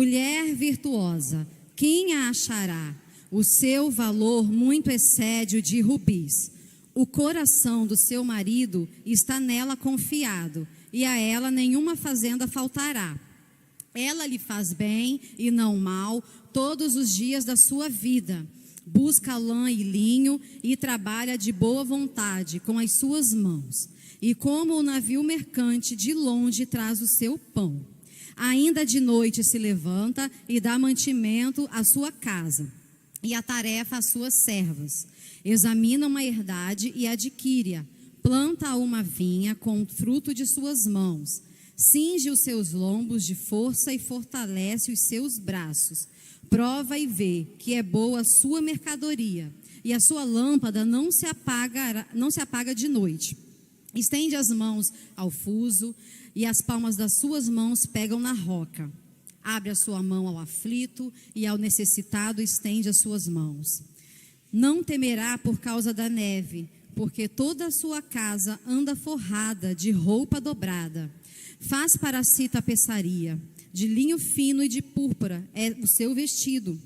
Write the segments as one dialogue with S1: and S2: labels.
S1: Mulher virtuosa, quem a achará? O seu valor muito excede o de rubis. O coração do seu marido está nela confiado, e a ela nenhuma fazenda faltará. Ela lhe faz bem e não mal todos os dias da sua vida. Busca lã e linho e trabalha de boa vontade com as suas mãos. E como o navio mercante de longe traz o seu pão. Ainda de noite se levanta e dá mantimento à sua casa e a tarefa às suas servas. Examina uma herdade e adquire-a. Planta uma vinha com o fruto de suas mãos. Cinge os seus lombos de força e fortalece os seus braços. Prova e vê que é boa a sua mercadoria, e a sua lâmpada não se apaga de noite. Estende as mãos ao fuso, e as palmas das suas mãos pegam na roca. Abre a sua mão ao aflito, e ao necessitado estende as suas mãos. Não temerá por causa da neve, porque toda a sua casa anda forrada de roupa dobrada. Faz para si tapeçaria, de linho fino e de púrpura é o seu vestido.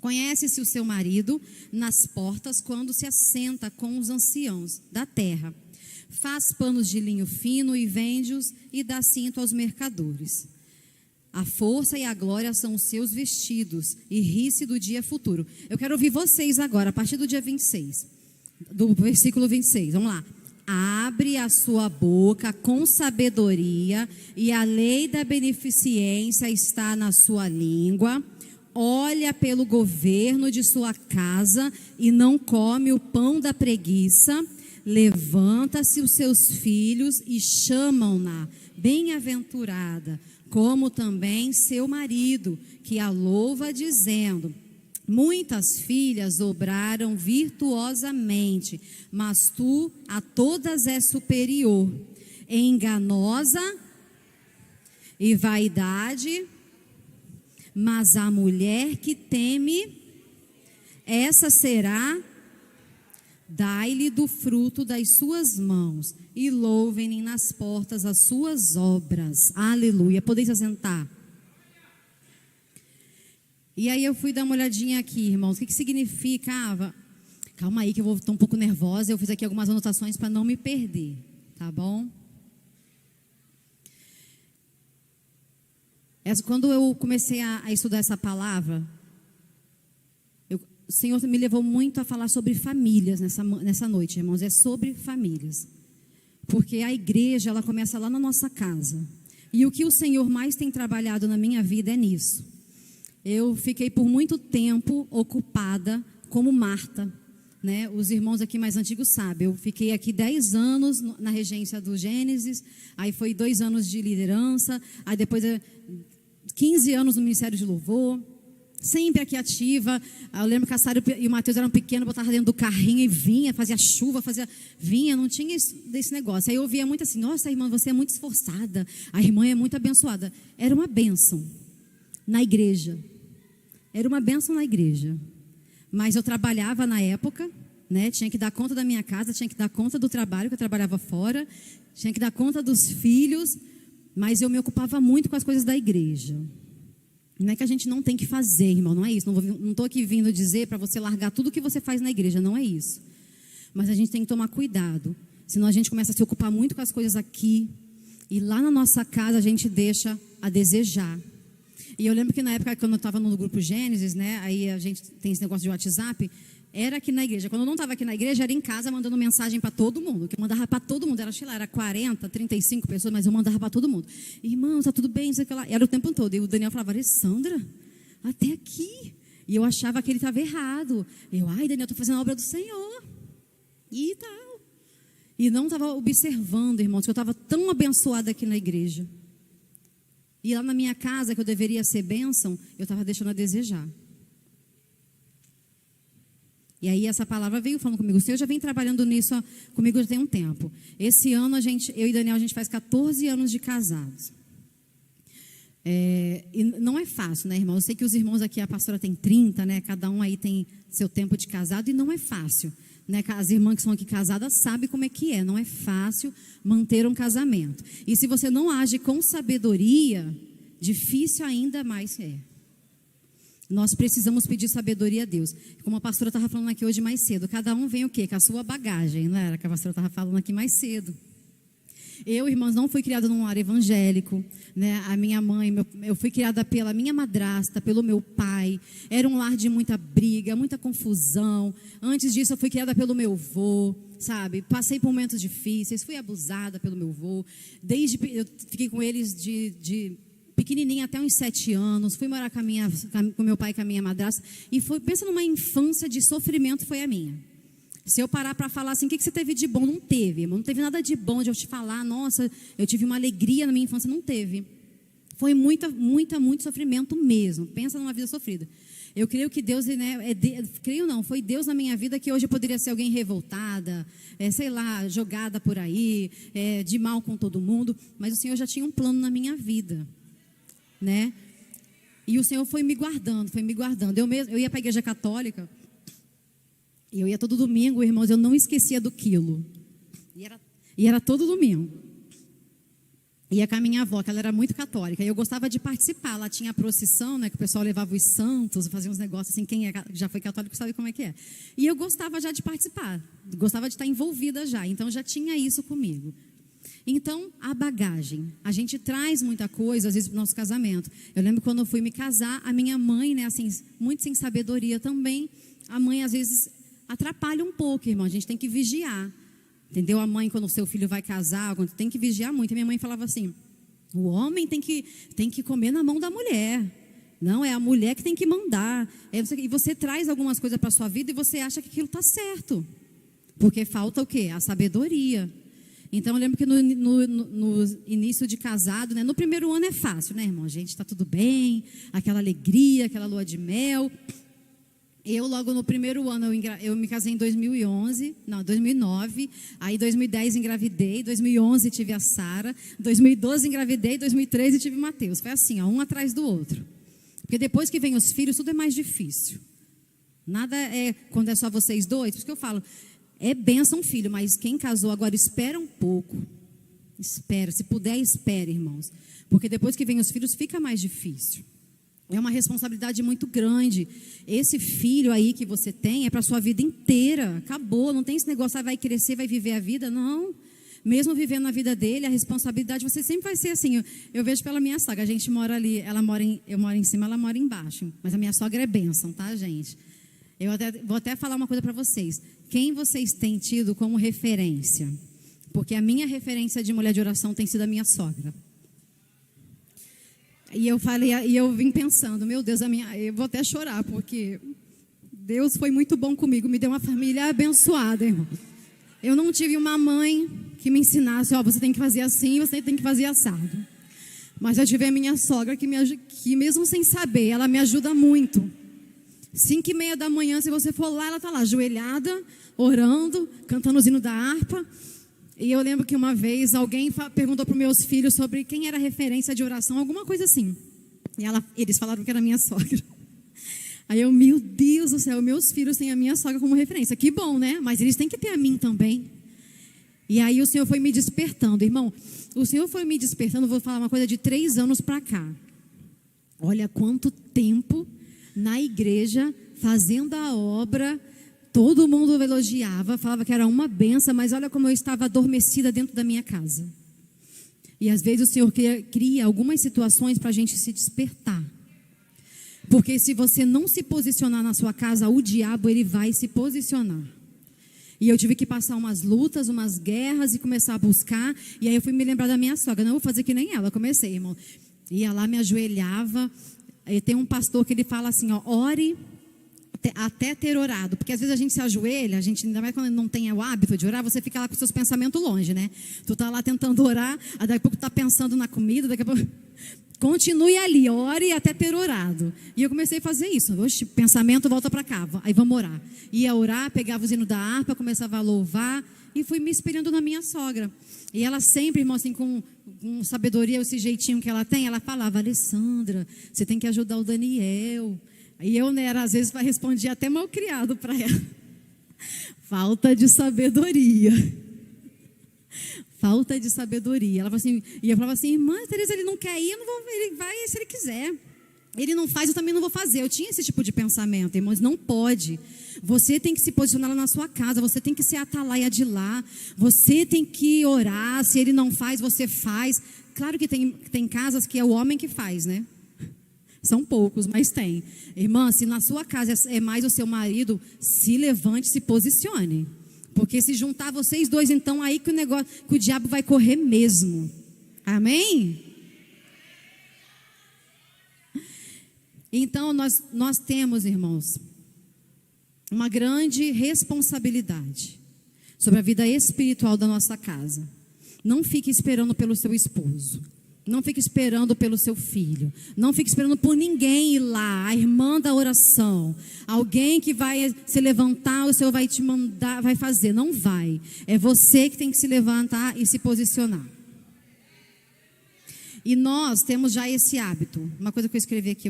S1: Conhece-se o seu marido nas portas quando se assenta com os anciãos da terra. Faz panos de linho fino e vende-os e dá cinto aos mercadores. A força e a glória são os seus vestidos, e ri-se do dia futuro. Eu quero ouvir vocês agora, a partir do dia 26, do versículo 26, vamos lá. Abre a sua boca com sabedoria, e a lei da beneficência está na sua língua. Olha pelo governo de sua casa e não come o pão da preguiça. Levanta-se os seus filhos e chamam-na bem-aventurada, como também seu marido, que a louva dizendo: muitas filhas obraram virtuosamente, mas tu a todas és superior. Enganosa e vaidade, mas a mulher que teme, essa será. Dai-lhe do fruto das suas mãos, e louvem-lhe nas portas as suas obras. Aleluia. Podeis assentar. E aí eu fui dar uma olhadinha aqui, irmãos. O que significa? Calma aí que eu estou um pouco nervosa. Eu fiz aqui algumas anotações para não me perder. Tá bom? Quando eu comecei a estudar essa palavra, o Senhor me levou muito a falar sobre famílias nessa noite, irmãos. É sobre famílias. Porque a igreja, ela começa lá na nossa casa. E o que o Senhor mais tem trabalhado na minha vida é nisso. Eu fiquei por muito tempo ocupada como Marta, né? Os irmãos aqui mais antigos sabem. Eu fiquei aqui 10 anos na regência do Gênesis. Aí foi 2 anos de liderança. Aí depois 15 anos no Ministério de Louvor. Sempre aqui ativa. Eu lembro que a Sara e o Mateus eram pequenos, botavam dentro do carrinho e vinha, fazia chuva, vinha, não tinha desse negócio. Aí eu ouvia muito assim: nossa, irmã, você é muito esforçada, a irmã é muito abençoada. Era uma bênção na igreja. Era uma bênção na igreja. Mas eu trabalhava na época, né? Tinha que dar conta da minha casa, tinha que dar conta do trabalho, que eu trabalhava fora, tinha que dar conta dos filhos, mas eu me ocupava muito com as coisas da igreja. Não é que a gente não tem que fazer, irmão, não é isso. Não estou aqui vindo dizer para você largar tudo que você faz na igreja, não é isso. Mas a gente tem que tomar cuidado, senão a gente começa a se ocupar muito com as coisas aqui, e lá na nossa casa a gente deixa a desejar. E eu lembro que na época, quando eu estava no grupo Gênesis, né, aí a gente tem esse negócio de WhatsApp, era aqui na igreja. Quando eu não estava aqui na igreja, era em casa mandando mensagem para todo mundo. Que eu mandava para todo mundo. Era 40, 35 pessoas, mas eu mandava para todo mundo. Irmão, está tudo bem? Isso, lá. Era o tempo todo. E o Daniel falava: Alessandra, até aqui. E eu achava que ele estava errado. Ai, Daniel, estou fazendo a obra do Senhor. E tal. E não estava observando, irmãos, que eu estava tão abençoada aqui na igreja. E lá na minha casa, que eu deveria ser bênção, eu estava deixando a desejar. E aí essa palavra veio falando comigo. O Senhor já vem trabalhando nisso comigo já tem um tempo. Esse ano, eu e Daniel, a gente faz 14 anos de casados. E não é fácil, né, irmão? Eu sei que os irmãos aqui, a pastora tem 30, né? Cada um aí tem seu tempo de casado, e não é fácil, né? As irmãs que são aqui casadas sabem como é que é. Não é fácil manter um casamento. E se você não age com sabedoria, difícil ainda mais é. Nós precisamos pedir sabedoria a Deus. Como a pastora estava falando aqui hoje mais cedo, cada um vem o quê? Com a sua bagagem, não era? Que a pastora estava falando aqui mais cedo. Eu, irmãos, não fui criada num lar evangélico, né? A minha mãe, eu fui criada pela minha madrasta, pelo meu pai. Era um lar de muita briga, muita confusão. Antes disso, eu fui criada pelo meu avô, sabe? Passei por momentos difíceis, fui abusada pelo meu avô. Eu fiquei com eles de pequenininha até uns 7 anos. Fui morar com meu pai e com a minha madrasta. E pensa numa infância de sofrimento, foi a minha. Se eu parar para falar assim, o que você teve de bom? Não teve, irmão. Não teve nada de bom de eu te falar, nossa, eu tive uma alegria na minha infância. Não teve. Foi muito sofrimento mesmo. Pensa numa vida sofrida. Eu creio que Deus, né, foi Deus na minha vida que hoje eu poderia ser alguém revoltada, sei lá, jogada por aí, de mal com todo mundo. Mas o Senhor já tinha um plano na minha vida, né? E o Senhor foi me guardando. Eu ia para a igreja católica. Eu ia todo domingo, irmãos, eu não esquecia do quilo. E era todo domingo. Ia com a minha avó, que ela era muito católica. E eu gostava de participar. Lá tinha a procissão, né? Que o pessoal levava os santos, fazia uns negócios assim. Quem já foi católico sabe como é que é. E eu gostava já de participar. Gostava de estar envolvida já. Então, já tinha isso comigo. Então, a bagagem. A gente traz muita coisa, às vezes, para o nosso casamento. Eu lembro quando eu fui me casar, a minha mãe, né? Assim, muito sem sabedoria também. A mãe, às vezes, atrapalha um pouco, irmão. A gente tem que vigiar. Entendeu? A mãe, quando o seu filho vai casar, tem que vigiar muito. A minha mãe falava assim, o homem tem que comer na mão da mulher. Não, é a mulher que tem que mandar. E você traz algumas coisas para a sua vida e você acha que aquilo está certo. Porque falta o quê? A sabedoria. Então, eu lembro que no início de casado, né? No primeiro ano é fácil, né, irmão? A gente está tudo bem, aquela alegria, aquela lua de mel. Eu, logo no primeiro ano, eu me casei em 2009, aí em 2010 engravidei, 2011 tive a Sara, 2012 engravidei, 2013 tive o Mateus. Foi assim, ó, um atrás do outro. Porque depois que vem os filhos, tudo é mais difícil. Nada é quando é só vocês dois, por isso que eu falo, é bênção filho, mas quem casou agora espera um pouco. Espera, se puder, espere, irmãos. Porque depois que vem os filhos, fica mais difícil. É uma responsabilidade muito grande. Esse filho aí que você tem é para a sua vida inteira. Acabou, não tem esse negócio, vai crescer, vai viver a vida. Não. Mesmo vivendo a vida dele, a responsabilidade, você sempre vai ser assim. Eu vejo pela minha sogra, a gente mora ali, eu moro em cima, ela mora embaixo. Mas a minha sogra é bênção, tá, gente? Vou até falar uma coisa para vocês. Quem vocês têm tido como referência? Porque a minha referência de mulher de oração tem sido a minha sogra. E eu vim pensando, meu Deus, eu vou até chorar, porque Deus foi muito bom comigo, me deu uma família abençoada, irmão. Eu não tive uma mãe que me ensinasse, você tem que fazer assim, você tem que fazer assado. Mas eu tive a minha sogra que mesmo sem saber, ela me ajuda muito. 5:30 da manhã, se você for lá, ela está lá, ajoelhada, orando, cantando os hinos da harpa. E eu lembro que uma vez alguém perguntou para os meus filhos sobre quem era a referência de oração, alguma coisa assim. E eles falaram que era a minha sogra. Aí meu Deus do céu, meus filhos têm a minha sogra como referência. Que bom, né? Mas eles têm que ter a mim também. E aí o Senhor foi me despertando. Irmão, o Senhor foi me despertando, vou falar uma coisa de 3 anos para cá. Olha quanto tempo na igreja, fazendo a obra. Todo mundo elogiava, falava que era uma benção, mas olha como eu estava adormecida dentro da minha casa. E às vezes o Senhor cria algumas situações para a gente se despertar. Porque se você não se posicionar na sua casa, o diabo ele vai se posicionar. E eu tive que passar umas lutas, umas guerras e começar a buscar. E aí eu fui me lembrar da minha sogra. Não vou fazer que nem ela, comecei, irmão. Ia lá, me ajoelhava. E tem um pastor que ele fala assim, ore até ter orado, porque às vezes a gente se ajoelha, ainda mais quando não tem o hábito de orar, você fica lá com seus pensamentos longe, né? Tu tá lá tentando orar, aí daqui a pouco tá pensando na comida, daqui a pouco continue ali, ore até ter orado. E eu comecei a fazer isso. Oxe, pensamento, volta para cá, aí vamos orar. Ia orar, pegava os hinos da harpa, começava a louvar e fui me espelhando na minha sogra. E ela sempre, irmão, assim, com sabedoria, esse jeitinho que ela tem, ela falava, Alessandra, você tem que ajudar o Daniel. E eu, né, às vezes respondia até mal criado para ela. Falta de sabedoria. Falta de sabedoria. Ela falava assim, e eu falava assim, irmã Teresa, ele não quer ir, eu não vou, ele vai se ele quiser. Ele não faz, eu também não vou fazer. Eu tinha esse tipo de pensamento, irmãos, não pode. Você tem que se posicionar lá na sua casa, você tem que ser a atalaia de lá, você tem que orar, se ele não faz, você faz. Claro que tem casas que é o homem que faz, né? São poucos, mas tem. Irmã, se na sua casa é mais o seu marido, se levante, se posicione. Porque se juntar vocês dois, então aí que o diabo vai correr mesmo. Amém? Então, nós temos, irmãos, uma grande responsabilidade sobre a vida espiritual da nossa casa. Não fique esperando pelo seu esposo. Não fique esperando pelo seu filho. Não fique esperando por ninguém ir lá, a irmã da oração. Alguém que vai se levantar, o Senhor vai te mandar, vai fazer. Não vai. É você que tem que se levantar e se posicionar. E nós temos já esse hábito. Uma coisa que eu escrevi aqui,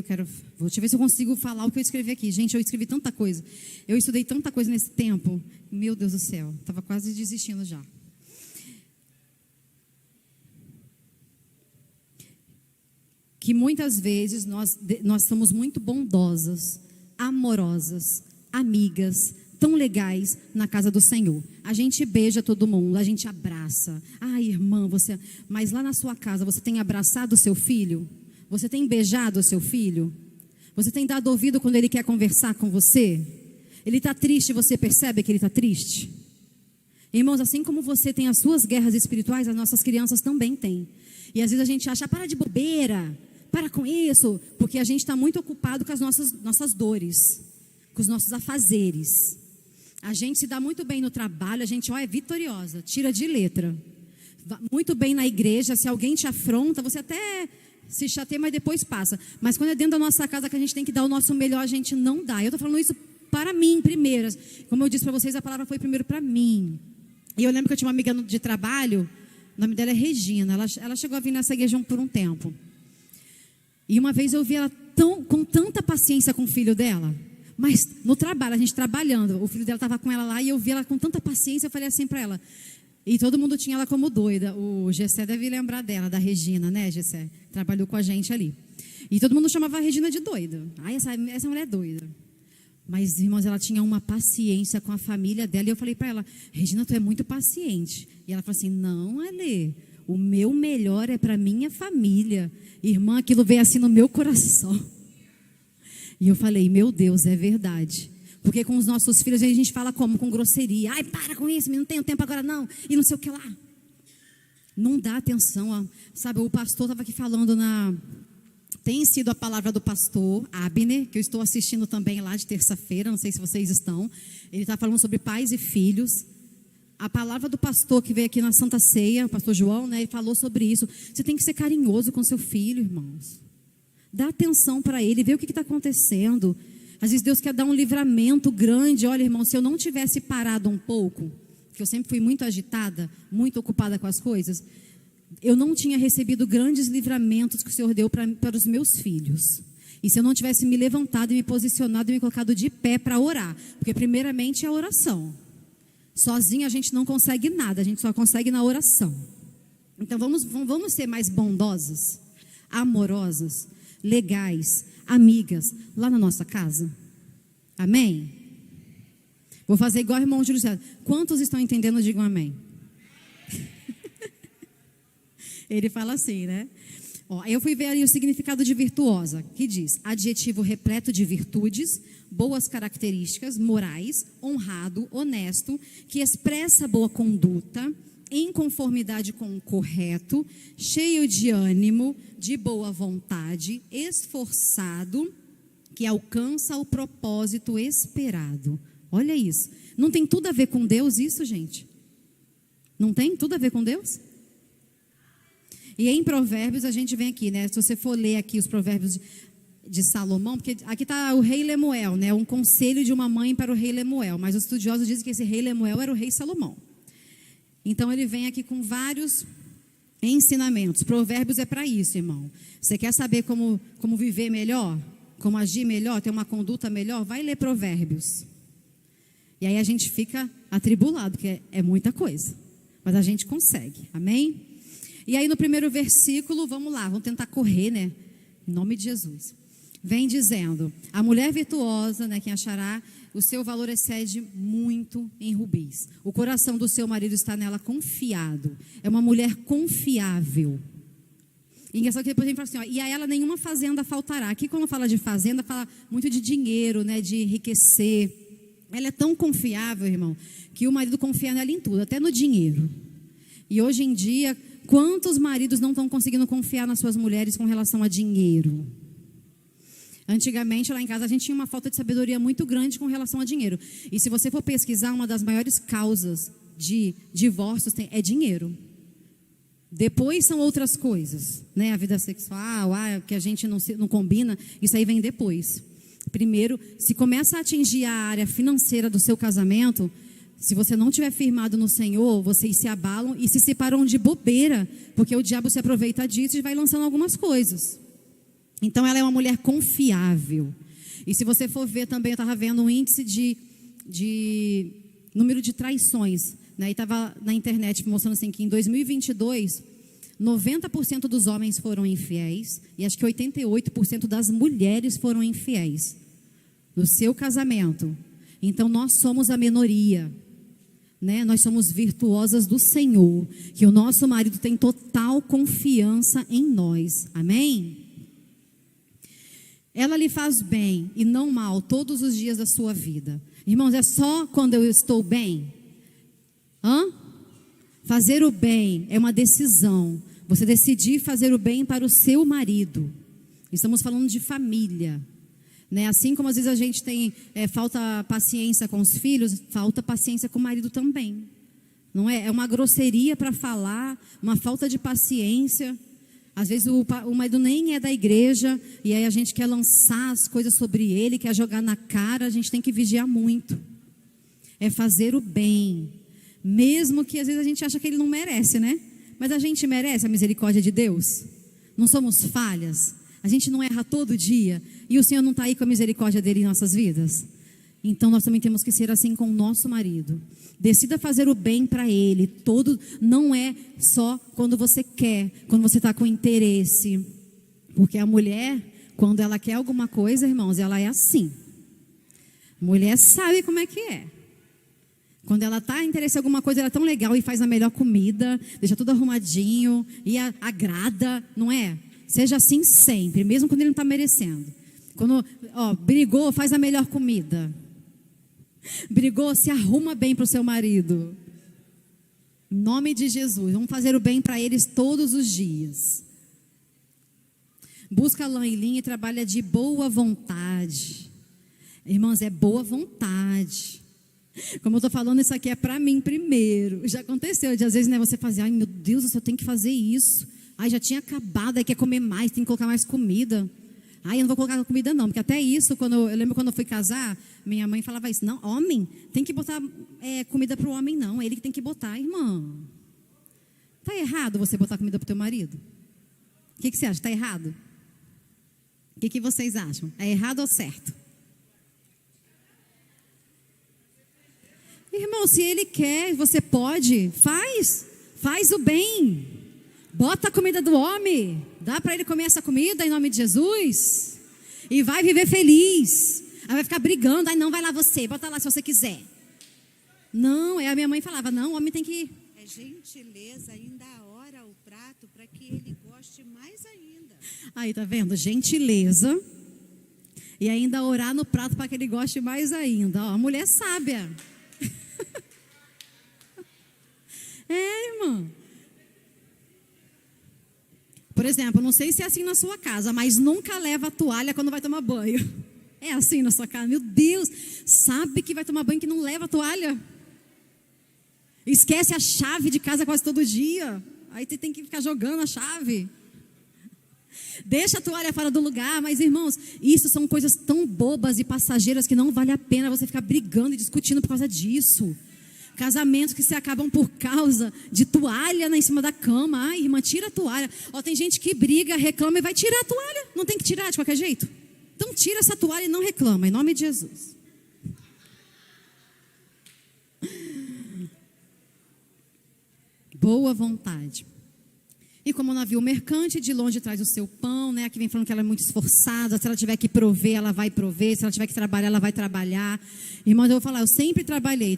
S1: vou ver se eu consigo falar o que eu escrevi aqui. Gente, eu escrevi tanta coisa. Eu estudei tanta coisa nesse tempo. Meu Deus do céu, estava quase desistindo já. Que muitas vezes nós somos muito bondosas, amorosas, amigas, tão legais na casa do Senhor. A gente beija todo mundo, a gente abraça. Ai, irmã, mas lá na sua casa você tem abraçado o seu filho? Você tem beijado o seu filho? Você tem dado ouvido quando ele quer conversar com você? Ele está triste, você percebe que ele está triste? Irmãos, assim como você tem as suas guerras espirituais, as nossas crianças também têm. E às vezes a gente acha, para de bobeira, para com isso, porque a gente está muito ocupado com as nossas dores, com os nossos afazeres. A gente se dá muito bem no trabalho, a gente é vitoriosa, tira de letra. Muito bem na igreja, se alguém te afronta, você até se chateia, mas depois passa. Mas quando é dentro da nossa casa que a gente tem que dar o nosso melhor, a gente não dá. Eu estou falando isso para mim primeiro. Como eu disse para vocês, a palavra foi primeiro para mim. E eu lembro que eu tinha uma amiga de trabalho, o nome dela é Regina, ela chegou a vir nessa igreja por um tempo. E uma vez eu vi ela com tanta paciência com o filho dela. Mas no trabalho, a gente trabalhando, o filho dela estava com ela lá e eu vi ela com tanta paciência, eu falei assim para ela. E todo mundo tinha ela como doida. O Gessé deve lembrar dela, da Regina, né, Gessé? Trabalhou com a gente ali. E todo mundo chamava a Regina de doida. Ai, essa mulher é doida. Mas, irmãos, ela tinha uma paciência com a família dela. E eu falei para ela, Regina, tu é muito paciente. E ela falou assim, não, Ale, o meu melhor é para minha família. Irmã, aquilo veio assim no meu coração. E eu falei, meu Deus, é verdade. Porque com os nossos filhos a gente fala como? Com grosseria. Ai, para com isso, não tenho tempo agora não. E não sei o que lá. Não dá atenção. Ó. Sabe, o pastor estava aqui falando Tem sido a palavra do pastor Abner, que eu estou assistindo também lá de terça-feira, não sei se vocês estão. Ele está falando sobre pais e filhos. A palavra do pastor que veio aqui na Santa Ceia, o pastor João, né, ele falou sobre isso. Você tem que ser carinhoso com seu filho, irmãos. Dá atenção para ele, vê o que está acontecendo. Às vezes Deus quer dar um livramento grande. Olha, irmão, se eu não tivesse parado um pouco, que eu sempre fui muito agitada, muito ocupada com as coisas, eu não tinha recebido grandes livramentos que o Senhor deu para os meus filhos. E se eu não tivesse me levantado e me posicionado e me colocado de pé para orar, porque primeiramente é a oração. Sozinha a gente não consegue nada, a gente só consegue na oração. Então vamos ser mais bondosas, amorosas, legais, amigas, lá na nossa casa. Amém? Vou fazer igual o irmão Júlio César. Quantos estão entendendo? Digam amém. Ele fala assim, né? Ó, eu fui ver ali o significado de virtuosa, que diz, adjetivo repleto de virtudes, boas características, morais, honrado, honesto, que expressa boa conduta, em conformidade com o correto, cheio de ânimo, de boa vontade, esforçado, que alcança o propósito esperado. Olha isso. Não tem tudo a ver com Deus isso, gente? Não tem tudo a ver com Deus? E em Provérbios a gente vem aqui, né? Se você for ler aqui os Provérbios de Salomão, porque aqui está o rei Lemuel, né? Um conselho de uma mãe para o rei Lemuel. Mas os estudiosos dizem que esse rei Lemuel era o rei Salomão. Então ele vem aqui com vários ensinamentos. Provérbios é para isso, irmão. Você quer saber como viver melhor? Como agir melhor? Ter uma conduta melhor? Vai ler Provérbios. E aí a gente fica atribulado, porque é muita coisa. Mas a gente consegue, amém? E aí no primeiro versículo, vamos lá, vamos tentar correr, né? Em nome de Jesus. vem dizendo: a mulher virtuosa, né, quem achará, o seu valor excede muito em rubis. O coração do seu marido está nela confiado. É uma mulher confiável. E engraçado que depois a gente fala assim, ó, e a ela nenhuma fazenda faltará. Aqui quando fala de fazenda, fala muito de dinheiro, né, de enriquecer. Ela é tão confiável, irmão, que o marido confia nela em tudo, até no dinheiro. E hoje em dia, quantos maridos não estão conseguindo confiar nas suas mulheres com relação a dinheiro? Antigamente, lá em casa, a gente tinha uma falta de sabedoria muito grande com relação a dinheiro. E se você for pesquisar, uma das maiores causas de divórcios é dinheiro. Depois são outras coisas, né? A vida sexual, que a gente não combina, isso aí vem depois. Primeiro, se começa a atingir a área financeira do seu casamento, se você não tiver firmado no Senhor, vocês se abalam e se separam de bobeira, porque o diabo se aproveita disso e vai lançando algumas coisas. Então, ela é uma mulher confiável. E se você for ver também, eu estava vendo um índice de número de traições, né? E estava na internet mostrando assim que em 2022, 90% dos homens foram infiéis e acho que 88% das mulheres foram infiéis no seu casamento. Então, nós somos a minoria, né? Nós somos virtuosas do Senhor, que o nosso marido tem total confiança em nós. Amém? Ela lhe faz bem e não mal todos os dias da sua vida. Irmãos, é só quando eu estou bem? Fazer o bem é uma decisão. Você decidir fazer o bem para o seu marido. Estamos falando de família, né? Assim como às vezes a gente tem falta paciência com os filhos, falta paciência com o marido também. Não é? É uma grosseria para falar, uma falta de paciência. Às vezes o marido nem é da igreja e aí a gente quer lançar as coisas sobre ele, quer jogar na cara. A gente tem que vigiar muito. É fazer o bem, mesmo que às vezes a gente acha que ele não merece, né? Mas a gente merece a misericórdia de Deus. Não somos falhas. A gente não erra todo dia e o Senhor não está aí com a misericórdia dele em nossas vidas. Então nós também temos que ser assim com o nosso marido. Decida fazer o bem para ele. Não é só quando você quer, quando você está com interesse. Porque a mulher, quando ela quer alguma coisa, irmãos, ela é assim. Mulher sabe como é que é. Quando ela está interessada em alguma coisa, ela é tão legal e faz a melhor comida, deixa tudo arrumadinho e agrada, não é? Seja assim sempre, mesmo quando ele não está merecendo. Quando brigou, faz a melhor comida. Brigou, se arruma bem para o seu marido. Em nome de Jesus, vamos fazer o bem para eles todos os dias. Busca lã e linha e trabalha de boa vontade. Irmãos, é boa vontade. Como eu estou falando, isso aqui é para mim primeiro. Já aconteceu de às vezes, né, você fazer, ai meu Deus, eu tenho que fazer isso. Ai, já tinha acabado, aí quer comer mais, tem que colocar mais comida. Ai, eu não vou colocar comida não, porque até isso, eu lembro quando eu fui casar, minha mãe falava isso, não, homem, tem que botar comida para o homem não, é ele que tem que botar, irmã. Está errado você botar comida para o teu marido? O que você acha, está errado? O que vocês acham? É errado ou certo? Irmão, se ele quer, você pode, faz o bem. Bota a comida do homem, dá para ele comer essa comida em nome de Jesus e vai viver feliz. Aí vai ficar brigando, aí não, vai lá você, bota lá se você quiser. Não, a minha mãe falava, não, o homem tem que...
S2: É gentileza, ainda ora o prato para que ele goste mais ainda.
S1: Aí, tá vendo? Gentileza e ainda orar no prato para que ele goste mais ainda. Ó, a mulher sábia. Irmã. Por exemplo, não sei se é assim na sua casa, mas nunca leva a toalha quando vai tomar banho. É assim na sua casa? Meu Deus, sabe que vai tomar banho que não leva a toalha? Esquece a chave de casa quase todo dia. Aí você tem que ficar jogando a chave. Deixa a toalha fora do lugar. Mas irmãos, isso são coisas tão bobas e passageiras que não vale a pena você ficar brigando e discutindo por causa disso. Casamentos que se acabam por causa de toalha em cima da cama. Ai, irmã, tira a toalha. Tem gente que briga, reclama e vai tirar a toalha. Não tem que tirar de qualquer jeito? Então tira essa toalha e não reclama, em nome de Jesus. Boa vontade. E como o navio mercante, de longe traz o seu pão, né? Aqui vem falando que ela é muito esforçada, se ela tiver que prover, ela vai prover, se ela tiver que trabalhar, ela vai trabalhar. Irmãos, eu vou falar, eu sempre trabalhei,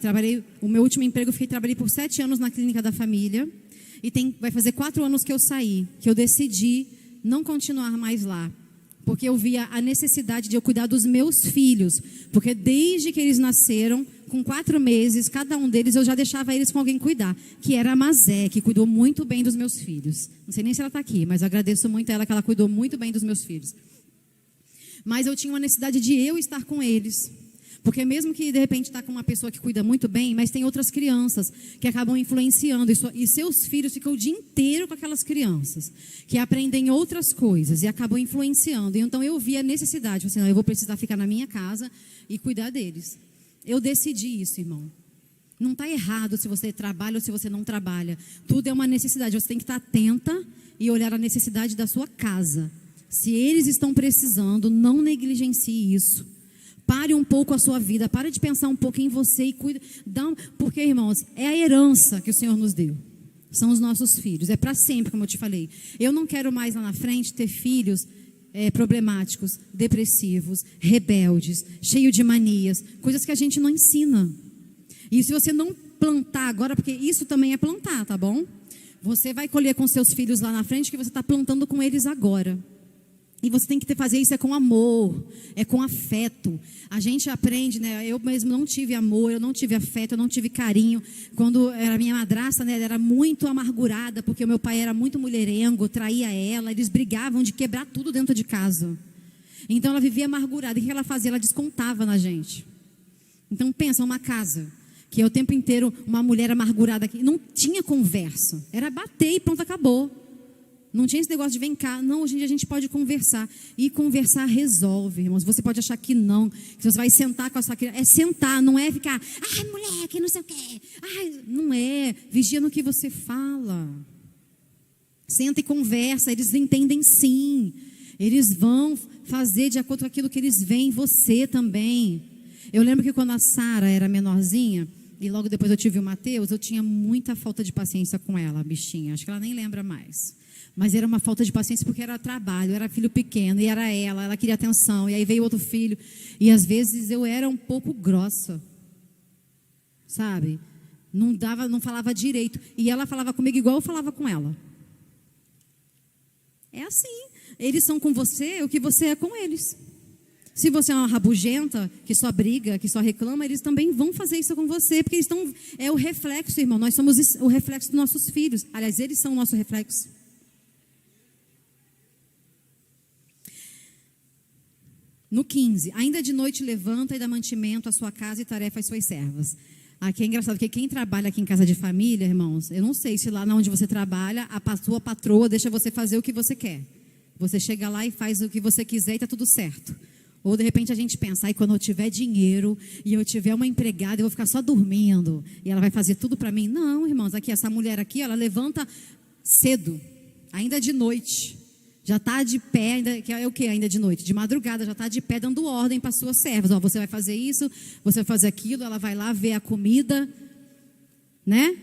S1: o meu último emprego, trabalhei por 7 anos na clínica da família, e vai fazer 4 anos que eu saí, que eu decidi não continuar mais lá, porque eu via a necessidade de eu cuidar dos meus filhos, porque desde que eles nasceram, com 4 meses, cada um deles, eu já deixava eles com alguém cuidar, que era a Mazé, que cuidou muito bem dos meus filhos. Não sei nem se ela está aqui, mas eu agradeço muito a ela, que ela cuidou muito bem dos meus filhos. Mas eu tinha uma necessidade de eu estar com eles, porque mesmo que de repente está com uma pessoa que cuida muito bem, mas tem outras crianças que acabam influenciando, e seus filhos ficam o dia inteiro com aquelas crianças, que aprendem outras coisas e acabam influenciando. E então eu vi a necessidade, assim, eu vou precisar ficar na minha casa e cuidar deles. Eu decidi isso, irmão. Não está errado se você trabalha ou se você não trabalha. Tudo é uma necessidade. Você tem que estar atenta e olhar a necessidade da sua casa. Se eles estão precisando, não negligencie isso. Pare um pouco a sua vida. Pare de pensar um pouco em você e cuide. Porque, irmãos, é a herança que o Senhor nos deu. São os nossos filhos. É para sempre, como eu te falei. Eu não quero mais lá na frente ter filhos problemáticos, depressivos, rebeldes, cheios de manias, coisas que a gente não ensina. E se você não plantar agora, porque isso também é plantar, tá bom? Você vai colher com seus filhos lá na frente, que você está plantando com eles agora. E você tem que fazer isso com amor, com afeto. A gente aprende, né? Eu mesmo não tive amor, eu não tive afeto, eu não tive carinho. Quando era minha madrasta, né? Ela era muito amargurada, porque o meu pai era muito mulherengo, traía ela, eles brigavam de quebrar tudo dentro de casa. Então ela vivia amargurada. E o que ela fazia? Ela descontava na gente. Então pensa, uma casa que é o tempo inteiro uma mulher amargurada, que não tinha conversa. Era bater e pronto, acabou. Não tinha esse negócio de vem cá. Não, hoje em dia a gente pode conversar. E conversar resolve, irmãos. Você pode achar que não, que você vai sentar com a sua criança. É sentar, não é ficar, ai, moleque, não sei o quê. Ai, não é. Vigia no que você fala. Senta e conversa. Eles entendem sim. Eles vão fazer de acordo com aquilo que eles veem em você também. Eu lembro que quando a Sara era menorzinha, e logo depois eu tive o Mateus, eu tinha muita falta de paciência com ela, a bichinha. Acho que ela nem lembra mais. Mas era uma falta de paciência porque era trabalho, era filho pequeno, e era ela queria atenção, e aí veio outro filho. E às vezes eu era um pouco grossa, sabe? Não falava direito. E ela falava comigo igual eu falava com ela. É assim. Eles são com você o que você é com eles. Se você é uma rabugenta, que só briga, que só reclama, eles também vão fazer isso com você, porque eles estão, é o reflexo, irmão. Nós somos o reflexo dos nossos filhos. Aliás, eles são o nosso reflexo. No 15, ainda de noite levanta e dá mantimento à sua casa e tarefa às suas servas. Aqui é engraçado, porque quem trabalha aqui em casa de família, irmãos, eu não sei se lá onde você trabalha, a sua patroa deixa você fazer o que você quer. Você chega lá e faz o que você quiser e está tudo certo. Ou de repente a gente pensa, quando eu tiver dinheiro e eu tiver uma empregada, eu vou ficar só dormindo e ela vai fazer tudo para mim. Não, irmãos, aqui essa mulher aqui, ela levanta cedo, ainda de noite. Já está de pé, ainda, que é o que ainda de noite? De madrugada, já está de pé dando ordem para as suas servas. Ó, você vai fazer isso, você vai fazer aquilo, ela vai lá ver a comida, né?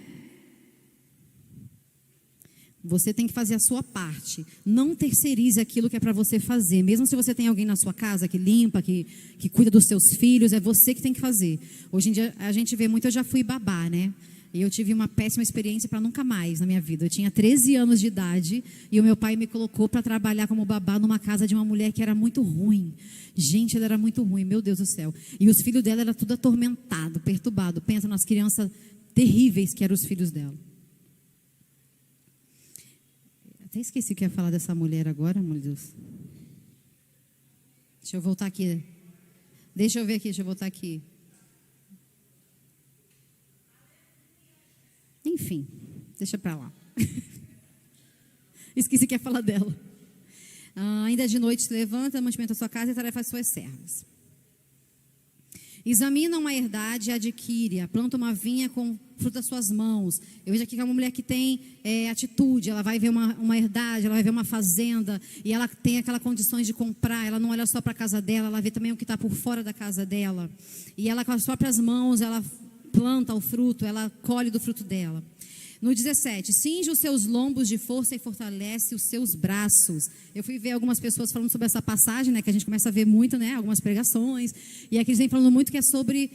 S1: Você tem que fazer a sua parte. Não terceirize aquilo que é para você fazer. Mesmo se você tem alguém na sua casa que limpa, que cuida dos seus filhos, é você que tem que fazer. Hoje em dia a gente vê muito, eu já fui babá, né? E eu tive uma péssima experiência para nunca mais na minha vida. Eu tinha 13 anos de idade e o meu pai me colocou para trabalhar como babá numa casa de uma mulher que era muito ruim. Gente, ela era muito ruim, meu Deus do céu. E os filhos dela eram tudo atormentado, perturbado. Pensa nas crianças terríveis que eram os filhos dela. Até esqueci que ia falar dessa mulher agora, meu Deus. Deixa eu voltar aqui. Deixa eu ver aqui, deixa eu voltar aqui. Enfim, deixa para lá. Esqueci que ia falar dela. Ainda de noite se levanta, mantimento a sua casa e tarefa as suas servas. Examina uma herdade e adquire-a. Planta uma vinha com fruto das suas mãos. Eu vejo aqui que é uma mulher que tem atitude. Ela vai ver uma herdade, ela vai ver uma fazenda. E ela tem aquelas condições de comprar. Ela não olha só para a casa dela, ela vê também o que está por fora da casa dela. E ela com as próprias mãos, ela planta o fruto, ela colhe do fruto dela. No 17, cinge os seus lombos de força e fortalece os seus braços. Eu fui ver algumas pessoas falando sobre essa passagem, né, que a gente começa a ver muito, né, algumas pregações. E aqui eles vêm falando muito que é sobre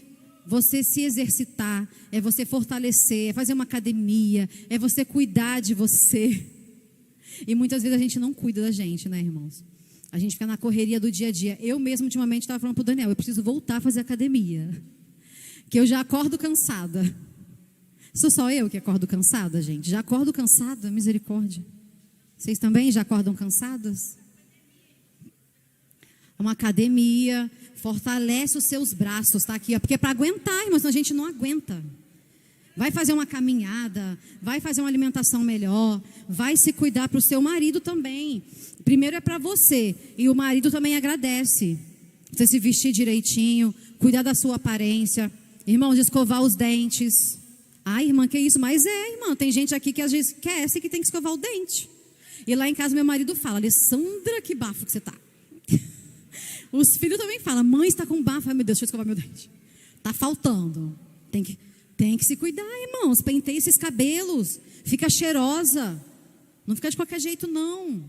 S1: você se exercitar, é você fortalecer, é fazer uma academia, é você cuidar de você. E muitas vezes a gente não cuida da gente, né, irmãos? A gente fica na correria do dia a dia. Eu mesmo, ultimamente, estava falando para o Daniel, eu preciso voltar a fazer academia. Que eu já acordo cansada. Sou só eu que acordo cansada, gente? Já acordo cansada, misericórdia. Vocês também já acordam cansadas? Uma academia, fortalece os seus braços, tá aqui, ó, porque é para aguentar, irmãos, senão a gente não aguenta. Vai fazer uma caminhada, vai fazer uma alimentação melhor, vai se cuidar para o seu marido também. Primeiro é para você, e o marido também agradece. Você se vestir direitinho, cuidar da sua aparência, irmãos, escovar os dentes. Ai, irmã, que isso? Mas irmã, tem gente aqui que às vezes esquece que tem que escovar o dente. E lá em casa meu marido fala, Alessandra, que bafo que você tá. Os filhos também falam, mãe está com bafo. Ai, meu Deus, deixa eu escovar meu dente. Tá faltando. Tem que se cuidar, irmãos. Penteie esses cabelos. Fica cheirosa. Não fica de qualquer jeito, não.